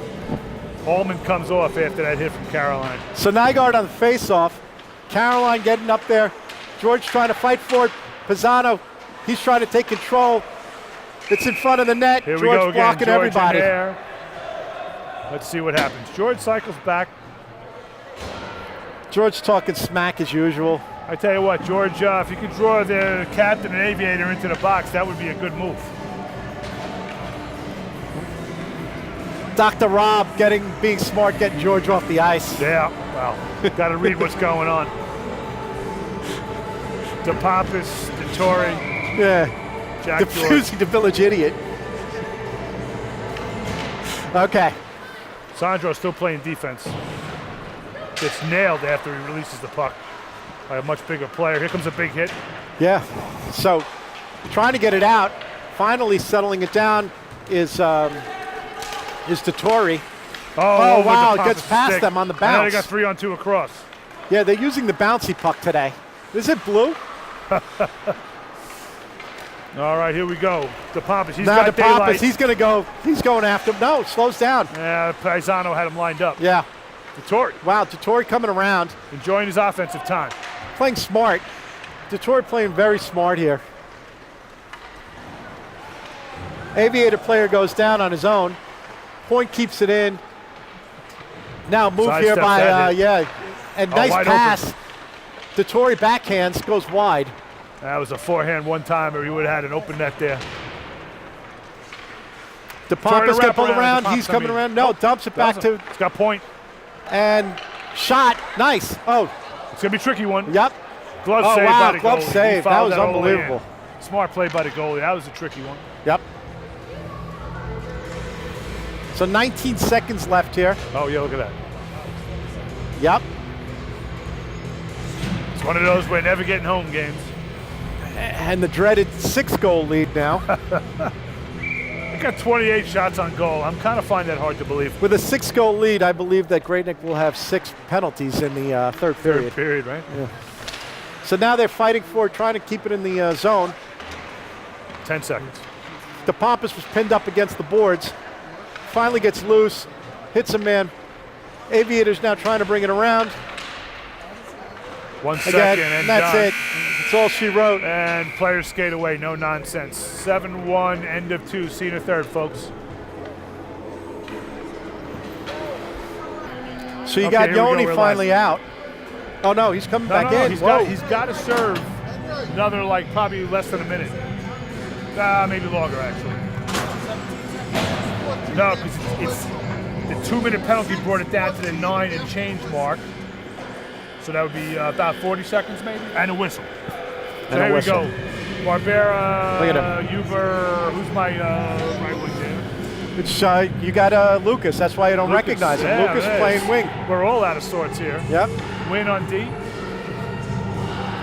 Holman comes off after that hit from Caroline. So Nygaard on the face-off. Caroline getting up there. George trying to fight for it. Pisano, he's trying to take control. It's in front of the net. Here we George go again. blocking George everybody. in there. Let's see what happens. George cycles back. George talking smack as usual. I tell you what, George, if you could draw the captain and aviator into the box, that would be a good move. Dr. Rob being smart, getting George off the ice. Yeah, well, got to read what's going on. DePompas, DeTore, Yeah. Jack George. Diffusing the village idiot. Okay. Sandro's still playing defense. Gets nailed after he releases the puck by a much bigger player. Here comes a big hit. Yeah. So trying to get it out. Finally settling it down is DeTore. Oh, over wow, it DePompas' gets past stick. them on the And then they bounce. got 3-on-2 across. Yeah, they're using the bouncy puck today. Is it blue? All right, here we go. DePompas, he's Now got DePompas, daylight. he's going after him. No, it slows down. Yeah, Paisano had him lined up. Yeah. DeTore Wow, DeTore coming around, enjoying his offensive time. playing smart. DeTore playing very smart here. Aviator player goes down on his own. Point keeps it in. Now move here Sidesteps by, that hit. yeah. And nice wide pass. DeTore backhands, goes wide. That was a forehand one-timer. He would have had an open net there. DePompas gonna pull around. DePompas, He's coming around. No, dumps it back to, He's got point. and shot. Nice. Oh, It's going to be a tricky one. yep. Glove Oh, save wow, by the glove goalie. He save. That fouled was all the way in. unbelievable. Smart play by the goalie. That was a tricky one. Yep. So 19 seconds left here. Oh, yeah, look at that. Yep. It's one of those we're never getting home games. And the dreaded 6-goal lead now. They got 28 shots on goal. I'm kind of finding that hard to believe. With a 6-goal lead, I believe that Great Neck will have 6 penalties in the third period. Third period, right? So now they're fighting for trying to keep it in the zone. 10 seconds. DePompas was pinned up against the boards. Finally gets loose, hits a man. Aviators now trying to bring it around. 1 second Again, and that's done. it. That's all she wrote. And players skate away, no nonsense. 7-1, end of 2, senior third, folks. So you Okay, got here we go, Yoni we're finally live. out. Oh no, he's coming back in. He's Whoa. got to serve another, like, probably less than a minute. Maybe longer, actually. No, because it's the 2-minute penalty brought it down to the 9 and change mark. So that would be about 40 seconds, maybe, and a whistle. So And a here whistle. we go. Barbera, Look at him. Huber, who's my right wing there? It's, you got Lucas. That's why you don't Lucas. recognize him. Yeah, Lucas it is. playing wing. We're all out of sorts here. Yep. Win on D.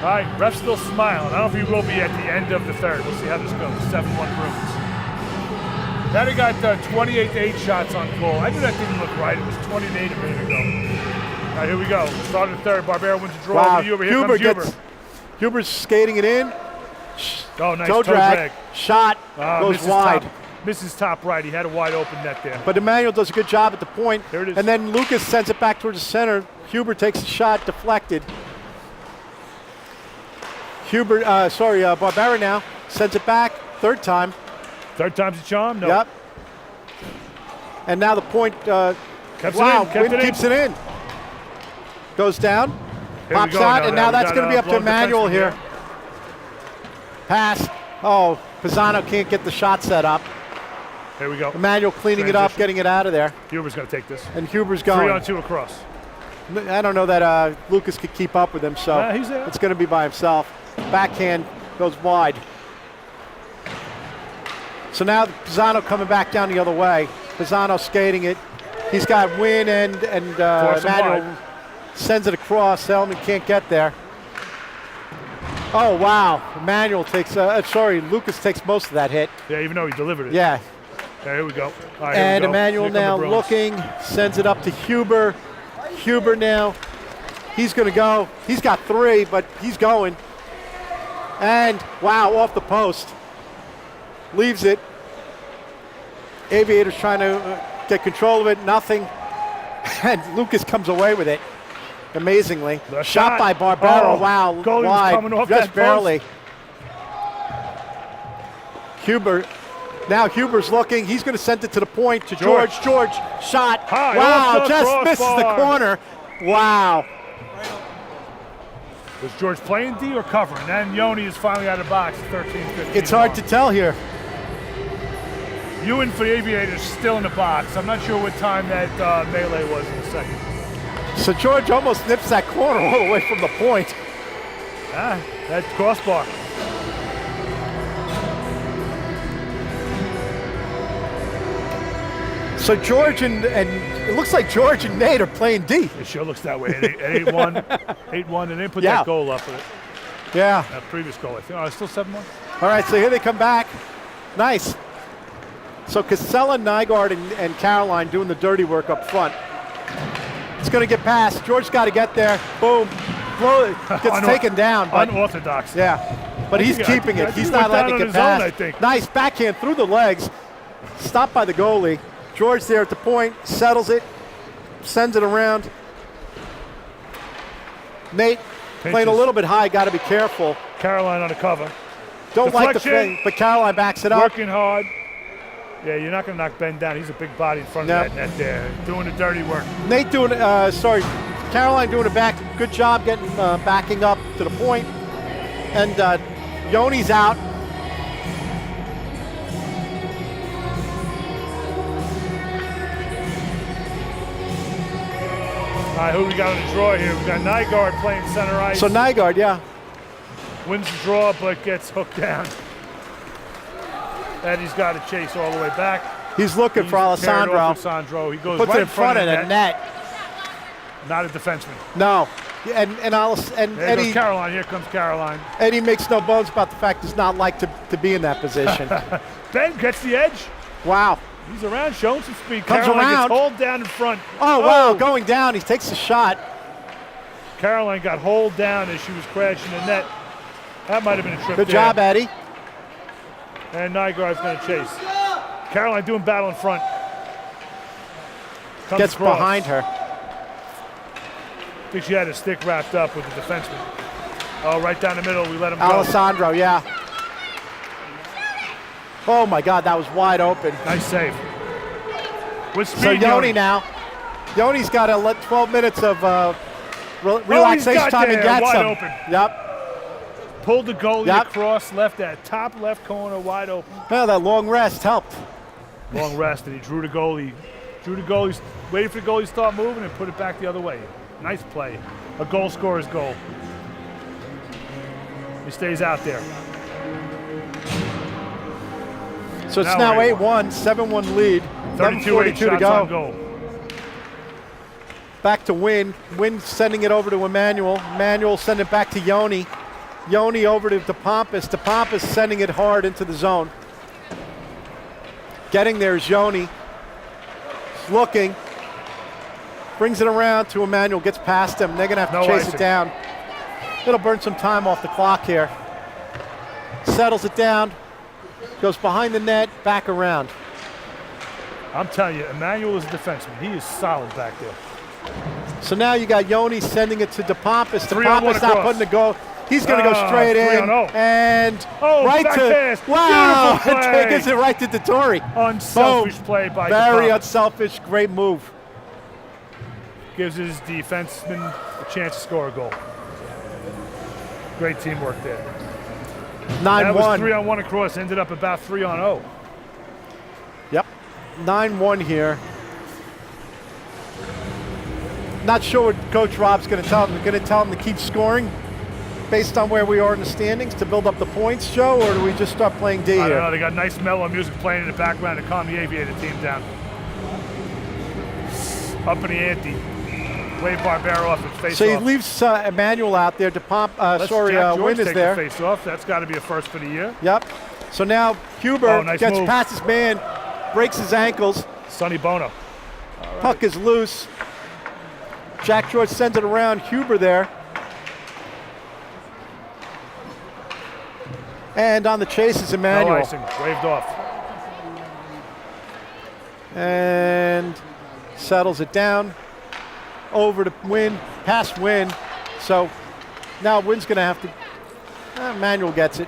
All right, ref's still smiling. I don't know if he will be at the end of the third. We'll see how this goes. 7-1 Bruins. Now they got 28-8 shots on goal. I knew that didn't look right. It was 20-8 a minute ago. All right, here we go. Start of the third. Barbera wins the draw Wow. over Huber. Here comes Huber. Huber's skating it in. Oh, nice Toe drag. Shot. Goes misses wide. Misses top right. He had a wide open net there. But Emmanuel does a good job at the point. There it is. And then Lucas sends it back towards the center. Huber takes a shot, deflected. Barbera now sends it back. Third time. Third time's a charm? No. Yep. And now the point. Kept Wynn it in. keeps it in. Goes down. Here we Pops go out, now. and now We that's got going to be a up to blown Emmanuel defenseman here. Pass. Oh, Pisano can't get the shot set up. Here we go. Emmanuel cleaning it up, Transition. getting it out of there. Huber's going to take this. And Huber's going. 3-on-2 across. I don't know that Lucas could keep up with him, so He's there. it's going to be by himself. Backhand goes wide. So now Pisano coming back down the other way. Pisano skating it. He's got Wynn and Force him Emmanuel wide. sends it across. Hellman can't get there. Oh, wow. Emmanuel takes, Lucas takes most of that hit. Yeah, even though he delivered it. Yeah. Yeah, here we go. All right, And here we go. Emmanuel Here come now the Bruins. looking, sends it up to Huber. Huber now, he's going to go. He's got 3, but he's going. And, wow, off the post. Leaves it. Aviators trying to get control of it, nothing. And Lucas comes away with it, amazingly. The shot by shot. Barbera, Oh, wow, goalie was wide, coming off just that barely. Huber, now Huber's looking. He's going to send it to the point to George. George, shot. High Wow, off the just misses the crossbar. corner. Wow. Was George playing D or covering? And Yoni is finally out of the box, 13-15. It's hard to tell here. Ewan for the Aviators still in the box. I'm not sure what time that melee was in a second. So George almost nips that corner all the way from the point. Ah, that crossbar. So George and it looks like George and Nate are playing D. It sure looks that way. At 8-1, 8-1, and they put Yeah. that goal up. Yeah. That previous goal, I think. Oh, it's still 7-1. All right, so here they come back. Nice. So Casella, Nygaard, and Caroline doing the dirty work up front. It's going to get past. George's got to get there. Boom. Gets taken down. But unorthodox. yeah, but he's keeping it. He's not letting it get past. I think. Nice backhand through the legs. Stopped by the goalie. George there at the point, settles it, sends it around. Nate playing a little bit high, got to be careful. Caroline on the cover. Don't like the Deflection. thing, but Caroline backs it up. Working hard. Yeah, you're not going to knock Ben down. He's a big body in front of that net there. Doing the dirty work. Nate doing, Caroline doing it back. Good job getting backing up to the point. And Yoni's out. All right, who we got on the draw here? We got Nygaard playing center ice. So Nygaard, yeah. Wins the draw, but gets hooked down. Eddie's got to chase all the way back. He's looking for Alessandro. Alessandro. He goes Puts right it in front of the net. Not a defenseman. No. And There Eddie, goes Caroline. Here comes Caroline. Eddie makes no bones about the fact he's not like to be in that position. Ben gets the edge. Wow. He's around, showing some speed. Comes Caroline around. gets hauled down in front. Oh, wow, going down. He takes the shot. Caroline got hauled down as she was crashing the net. That might have been a trip Good there. job, Eddie. And Nygaard's going to chase. Caroline doing battle in front. Comes Gets across. behind her. I think she had a stick wrapped up with the defenseman. Oh, right down the middle. We let him go. Alessandro, yeah. Oh, my God, that was wide open. Nice save. With speed, So Yoni now. Yoni's got to let 12 minutes of relaxation got time and there, gets wide him. open. Yep. Pulled the goalie Yep. across, left that top left corner wide open. Well, that long rest helped. Long rest, and he drew the goalie. Waited for the goalie to start moving and put it back the other way. Nice play. A goal scorer's goal. He stays out there. So it's now 8-1, 7-1 lead. 32 to shots go. on goal. Back to Wynn. Wynn sending it over to Emmanuel. Emmanuel sending it back to Yoni. Yoni over to DePompas. DePompas sending it hard into the zone. Getting there is Yoni. He's looking. Brings it around to Emmanuel. Gets past him. They're going to have to chase it down. It'll burn some time off the clock here. Settles it down. Goes behind the net. Back around. I'm telling you, Emmanuel is a defenseman. He is solid back there. So now you got Yoni sending it to DePompas. 3-on-1 DePompas not across. putting the goal. He's going to go straight in 3-on-0. and back right to pass. wow! Beautiful play. Takes it right to Dettori. Unselfish play by Very DePompas. unselfish, great move. Gives his defenseman a chance to score a goal. Great teamwork there. 9-1. That was 3-on-1 across. Ended up about 3-on-0. Yep, 9-1 here. Not sure what Coach Rob's going to tell them. Going to tell them to keep scoring based on where we are in the standings to build up the points, Joe, or do we just start playing D I here? don't know. They got nice mellow music playing in the background to calm the Aviator team down. Up in the ante. Wade Barbera off his face So he off. leaves Emmanuel out there. Jack George Wynn is take there. the face off. That's got to be a first for the year. Yep. So now Huber Nice gets move. past his man, breaks his ankles. Sonny Bono. Puck is loose. Jack George sends it around. Huber there. And on the chase is No Emmanuel. icing. Waved off. And settles it down. Over to Wynn. Past Wynn. So now Wynn's going to have to. Emmanuel gets it.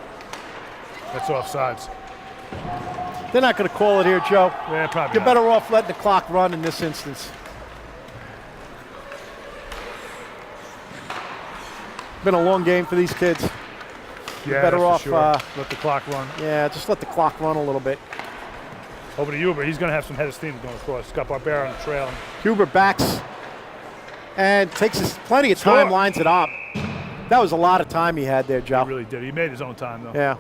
That's offsides. They're not going to call it here, Joe. Yeah, probably You're not. better off letting the clock run in this instance. Been a long game for these kids. Yeah, better that's off, for sure. Let the clock run. Yeah, just let the clock run a little bit. Over to Huber. He's going to have some head of steam going across. He's got Barbera on the trail. Huber backs and takes his plenty of time, Score. lines it up. That was a lot of time he had there, Joe. He really did. He made his own time, though. Yeah.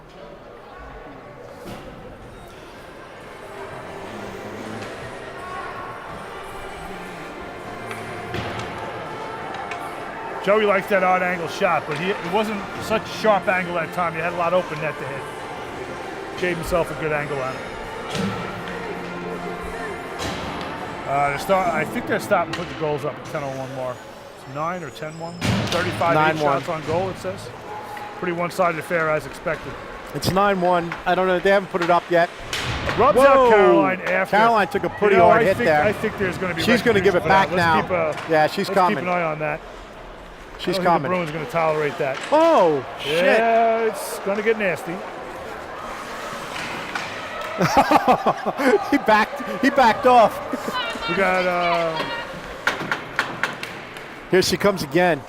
Joey likes that odd angle shot, but it wasn't such a sharp angle that time. He had a lot of open net to hit. Gave himself a good angle on it. I think they're stopping to put the goals up at 10:01 more. It's 9 or 10-1. 35 9-1. shots on goal, it says. Pretty one-sided affair as expected. It's 9-1. I don't know. They haven't put it up yet. Rubs out Caroline after. Caroline took a pretty hard hit there. I think there's going to be. She's going to give it back now. Yeah, she's coming. Keep an eye on that. She's I don't think coming. the Bruins are going to tolerate that. Oh, shit. Yeah, it's going to get nasty. He backed off. We got. Here she comes again.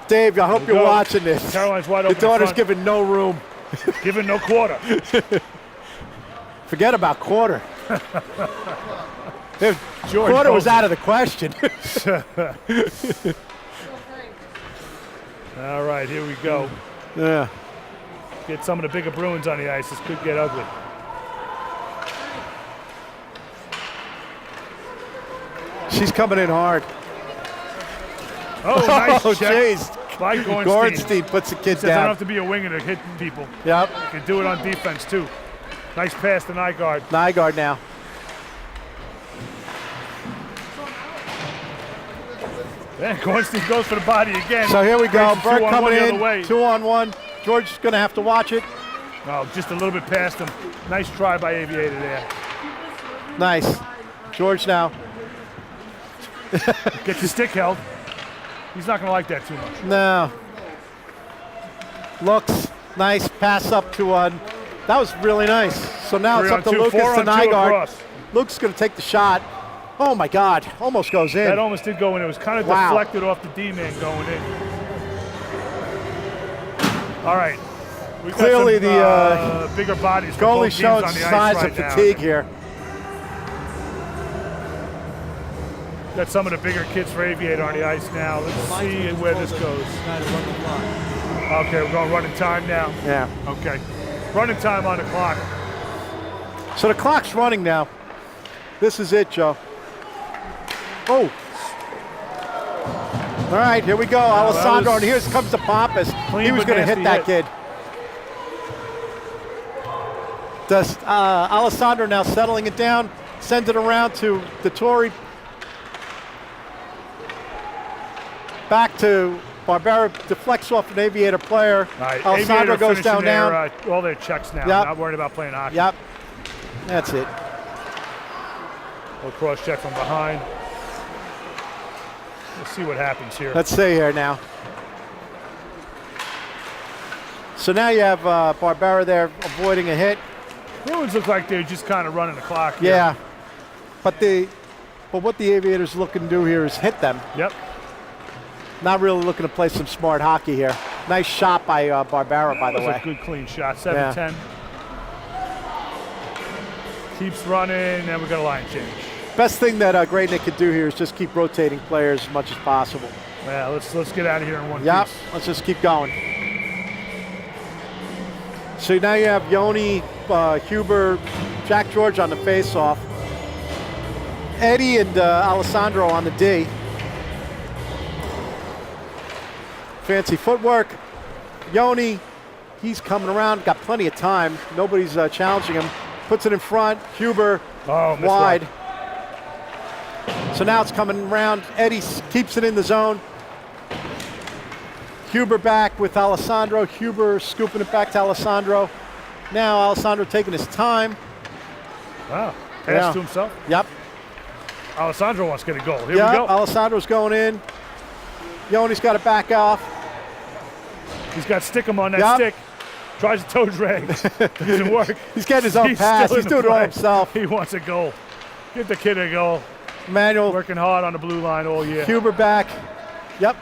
Dave, I hope you're watching this. Caroline's wide Your open. daughter's giving no room. Giving no quarter. Forget about quarter. George Quarter was Bolton. out of the question. All right, here we go. Yeah. Get some of the bigger Bruins on the ice. This could get ugly. She's coming in hard. Oh, nice Oh, check jeez. by Gornstein. Gornstein puts the kid Says I don't down. have to be a winger to hit people. Yep. You can do it on defense, too. Nice pass to Nygaard. Nygaard now. Yeah, Gornstein goes for the body again. So here we go. Creates a Burke 2-on-1 coming the in. other way. 2-on-1. George's going to have to watch it. Oh, just a little bit past him. Nice try by Aviator there. Nice. George now. Gets his stick held. He's not going to like that too much. No. Looks nice. Pass up to one. That was really nice. So now it's up to 3-on-2, Lucas to 4-on-2 Nygaard. across. Luke's going to take the shot. Oh my God. Almost goes in. That almost did go in. It was kind of Wow. deflected off the D-man going in. All right. We've got Clearly some, the bigger bodies. for goalie both teams showing on the ice signs right of now. fatigue here. Got some of the bigger kids for Aviator on the ice now. Let's see where this goes. Okay, we're going running time now. Yeah. Okay. Running time on the clock. So the clock's running now. This is it, Joe. Oh. All right, here we go. Alessandro, and here comes the Pompous. Clean He was but going to hit nasty that kid. Does Alessandro now settling it down, sends it around to Dettori. Back to Barbera, deflects off an Aviator player. All right. Alessandro Aviator goes down. finishing all their checks now. Yep. Not worried about playing hockey. Yep, that's it. We'll cross check from behind. Let's see what happens here. Let's see here now. So now you have Barbera there avoiding a hit. Bruins look like they're just kind of running the clock here. Yeah, but what the Aviators looking to do here is hit them. Yep. Not really looking to play some smart hockey here. Nice shot by Barbera, by the That was way. a good clean shot. 7-10. Keeps running, and we got a line change. Best thing that Great Nick could do here is just keep rotating players as much as possible. Yeah, let's get out of here in one Yep, piece. let's just keep going. So now you have Yoni, Huber, Jack George on the face-off. Eddie and Alessandro on the D. Fancy footwork. Yoni, he's coming around, got plenty of time. Nobody's challenging him. Puts it in front. Huber Missed wide. one. So now it's coming around. Eddie keeps it in the zone. Huber back with Alessandro. Huber scooping it back to Alessandro. Now Alessandro taking his time. Wow. Pass to himself. Yep. Alessandro wants to get a goal. Here Yep. we go. Alessandro's going in. Yoni's got to back off. He's got Stickum on that Yep. stick. Tries to toe drag. Doesn't work. He's getting his own pass. still in He's the doing it all play. himself. He wants a goal. Get the kid a goal. Manuel. Working hard on the blue line all year. Huber back. Yep.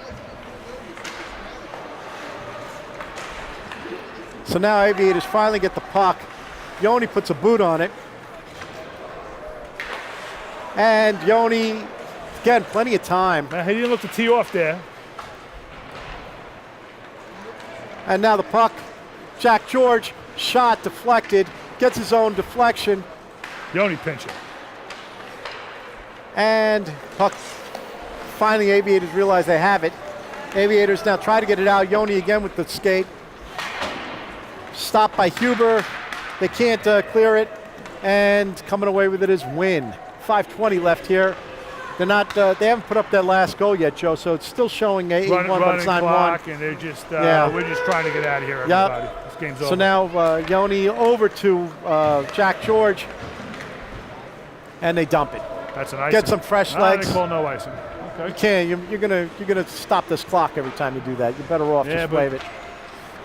So now Aviators finally get the puck. Yoni puts a boot on it. And Yoni, again, plenty of time. He didn't look to tee off there. And now the puck, Jack George, shot deflected, gets his own deflection. Yoni pincher. And puck, finally Aviators realize they have it. Aviators now try to get it out. Yoni again with the skate. Stopped by Huber. They can't clear it. And coming away with it is Wynn. 5:20 left here. They're not. They haven't put up that last goal yet, Joe. So it's still showing 8-1, but it's 9-1. And they're just. Yeah. We're just trying to get out of here, everybody. Yep. This game's So over. now Yoni over to Jack George, and they dump it. That's an icing. Get some fresh legs. They call no icing. You Okay. can't. You're gonna stop this clock every time you do that. You're better off Yeah, just but wave it.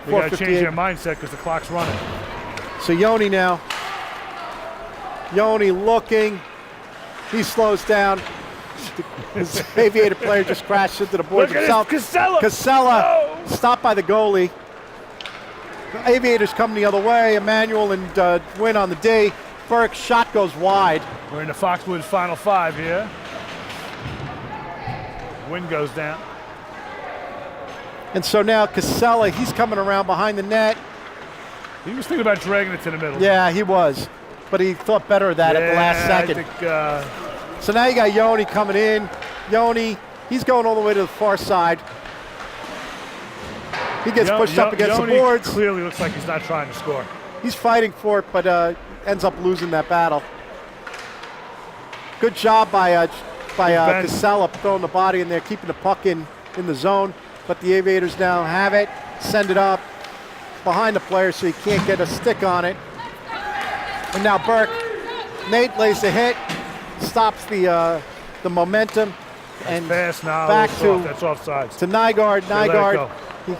They got to change 4:58. their mindset because the clock's running. So Yoni now. Yoni looking. He slows down. His Aviator player just crashed into the boards Look at himself. this, Casella. Casella stopped by the goalie. Aviators come the other way. Emmanuel and Wynn on the D. Burke's shot goes wide. We're in the Foxwoods Final 5 here. Wind goes down. And so now Casella, he's coming around behind the net. He was thinking about dragging it to the middle. Yeah, he was. But he thought better of that at the last second. I think, So now you got Yoni coming in. Yoni, he's going all the way to the far side. He gets pushed up against Yoni the boards. Clearly looks like he's not trying to score. He's fighting for it, but ends up losing that battle. Good job by Casella throwing the body in there, keeping the puck in the zone. But the Aviators now have it, send it up behind the player so he can't get a stick on it. And now Burke, Nate lays the hit, stops the momentum, and Fast now. back That's offsides. to Nygaard. They let it Nygaard, go.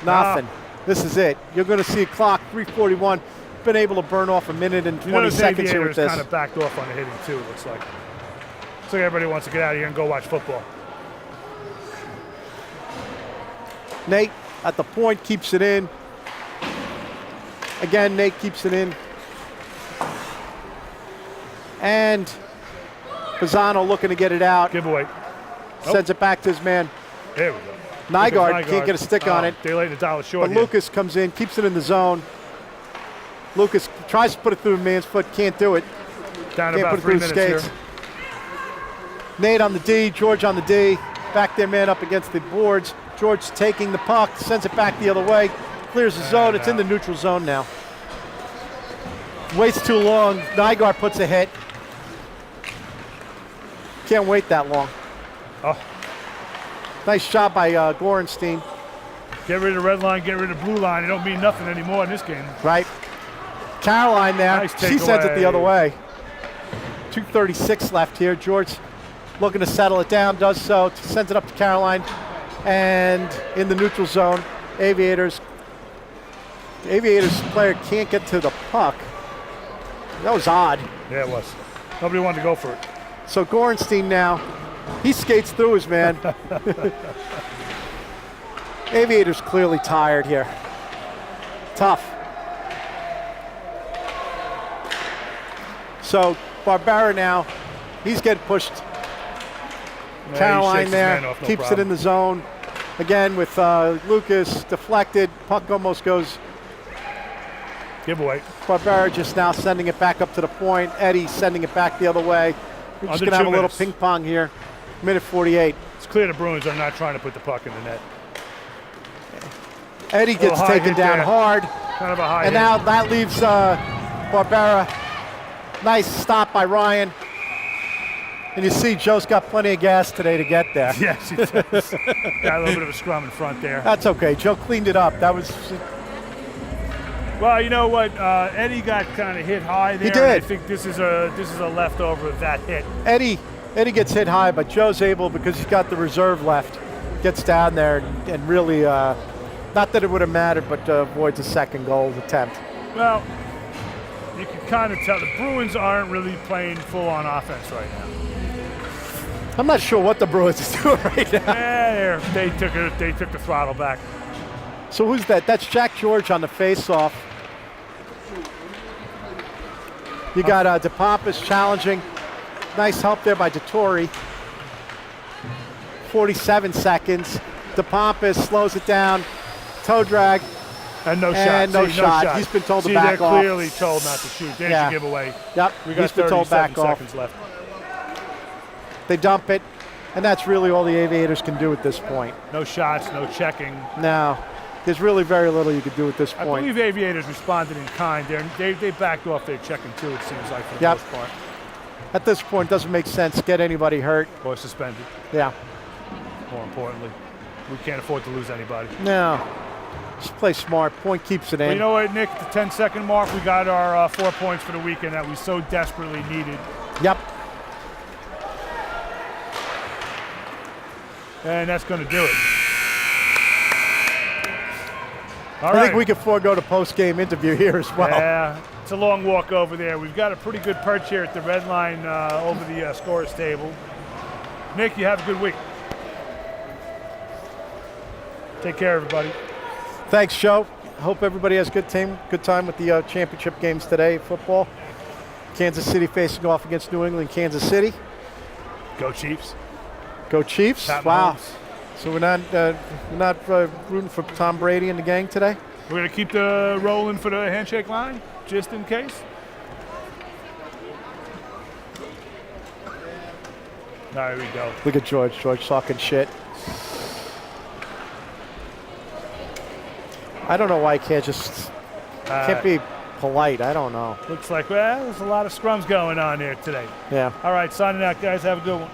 nothing. This is it. You're going to see a clock, 3:41. Been able to burn off a minute and 20 seconds here with this. Kind of backed off on the hitting too. Looks like. Looks like everybody wants to get out of here and go watch football. Nate at the point keeps it in. Again, Nate keeps it in. And Pisano looking to get it out. Giveaway. Sends it back to his man. There we go. Nygaard can't get a stick on it. They laid the dollar short. But here. Lucas comes in, keeps it in the zone. Lucas tries to put it through a man's foot, can't do it. Down Can't about put it 3 through the minutes skates. here. Nate on the D, George on the D. Back their man up against the boards. George taking the puck, sends it back the other way. Clears the zone. It's in the neutral zone now. Waits too long. Nygaard puts a hit. Can't wait that long. Oh, Nice job by Gorenstein, get rid of the red line, get rid of the blue line. It don't mean nothing anymore in this game. right? Caroline there. Nice She sends it the takeaway. other way. 2:36 left here. George looking to settle it down, does so, sends it up to Caroline. And in the neutral zone, the Aviators player can't get to the puck. That was odd. Yeah, it was. Nobody wanted to go for it. So Gorenstein now, he skates through his man. Aviators clearly tired here. Tough. So Barbera now, he's getting pushed. Yeah, he Caroline shakes his there, man off, no keeps it problem. in the zone. Again with Lucas deflected, puck almost goes. Giveaway. Barbera just now sending it back up to the point. Eddie sending it back the other way. We're just Under going to have 2 a little minutes. ping pong here. Minute 48. It's clear the Bruins are not trying to put the puck in the net. Eddie gets high taken hit down there. hard. Kind of a high And hit. now that leaves Barbera. Nice stop by Ryan. And you see Joe's got plenty of gas today to get there. Yes, he does. Got a little bit of a scrum in front there. That's okay. Joe cleaned it up. That was Well, you know what? Eddie got kind of hit high there. did. And I think this is a leftover of that hit. Eddie gets hit high, but Joe's able, because he's got the reserve left, gets down there and really, not that it would have mattered, but avoids a second goal attempt. Well, you can kind of tell the Bruins aren't really playing full-on offense right now. I'm not sure what the Bruins is doing right now. Yeah, they took the throttle back. So who's that? That's Jack George on the face-off. You got DePompas challenging. Nice help there by Dettori. 47 seconds. DePompas slows it down. Toe drag. And no And shot. no shot. He's been told to back they're off. clearly told not to shoot. There's Yeah. your giveaway. Yep, We got he's been told 37 back off. seconds left. They dump it, and that's really all the Aviators can do at this point. No shots, no checking. Now, there's really very little you can do at this I point. believe Aviators responded in kind. They backed off their checking too, it seems like, for the Yep. most part. At this point, it doesn't make sense. Get anybody hurt. Or suspended, Yeah. more importantly. We can't afford to lose anybody. No. Just play smart. Point keeps it Well, in. you know what, Nick? At the 10-second mark, we got our 4 points for the weekend that we so desperately needed. Yep. And that's going to do it. All I right. think we can forego the post-game interview here as well. Yeah, it's a long walk over there. We've got a pretty good perch here at the red line over the scorers table. Nick, you have a good week. Take care, everybody. Thanks, Joe. Hope everybody has a good time with the championship games today, football. Kansas City facing off against New England, Kansas City. Go Chiefs. Go Chiefs. Pat Wow. Mahomes. So we're not rooting for Tom Brady and the gang today? We're going to keep the rolling for the handshake line, just in case. There we go. Look at George. George talking shit. I don't know why he can't be polite. I don't know. Looks like, well, there's a lot of scrums going on here today. Yeah. All right, signing out, guys. Have a good one.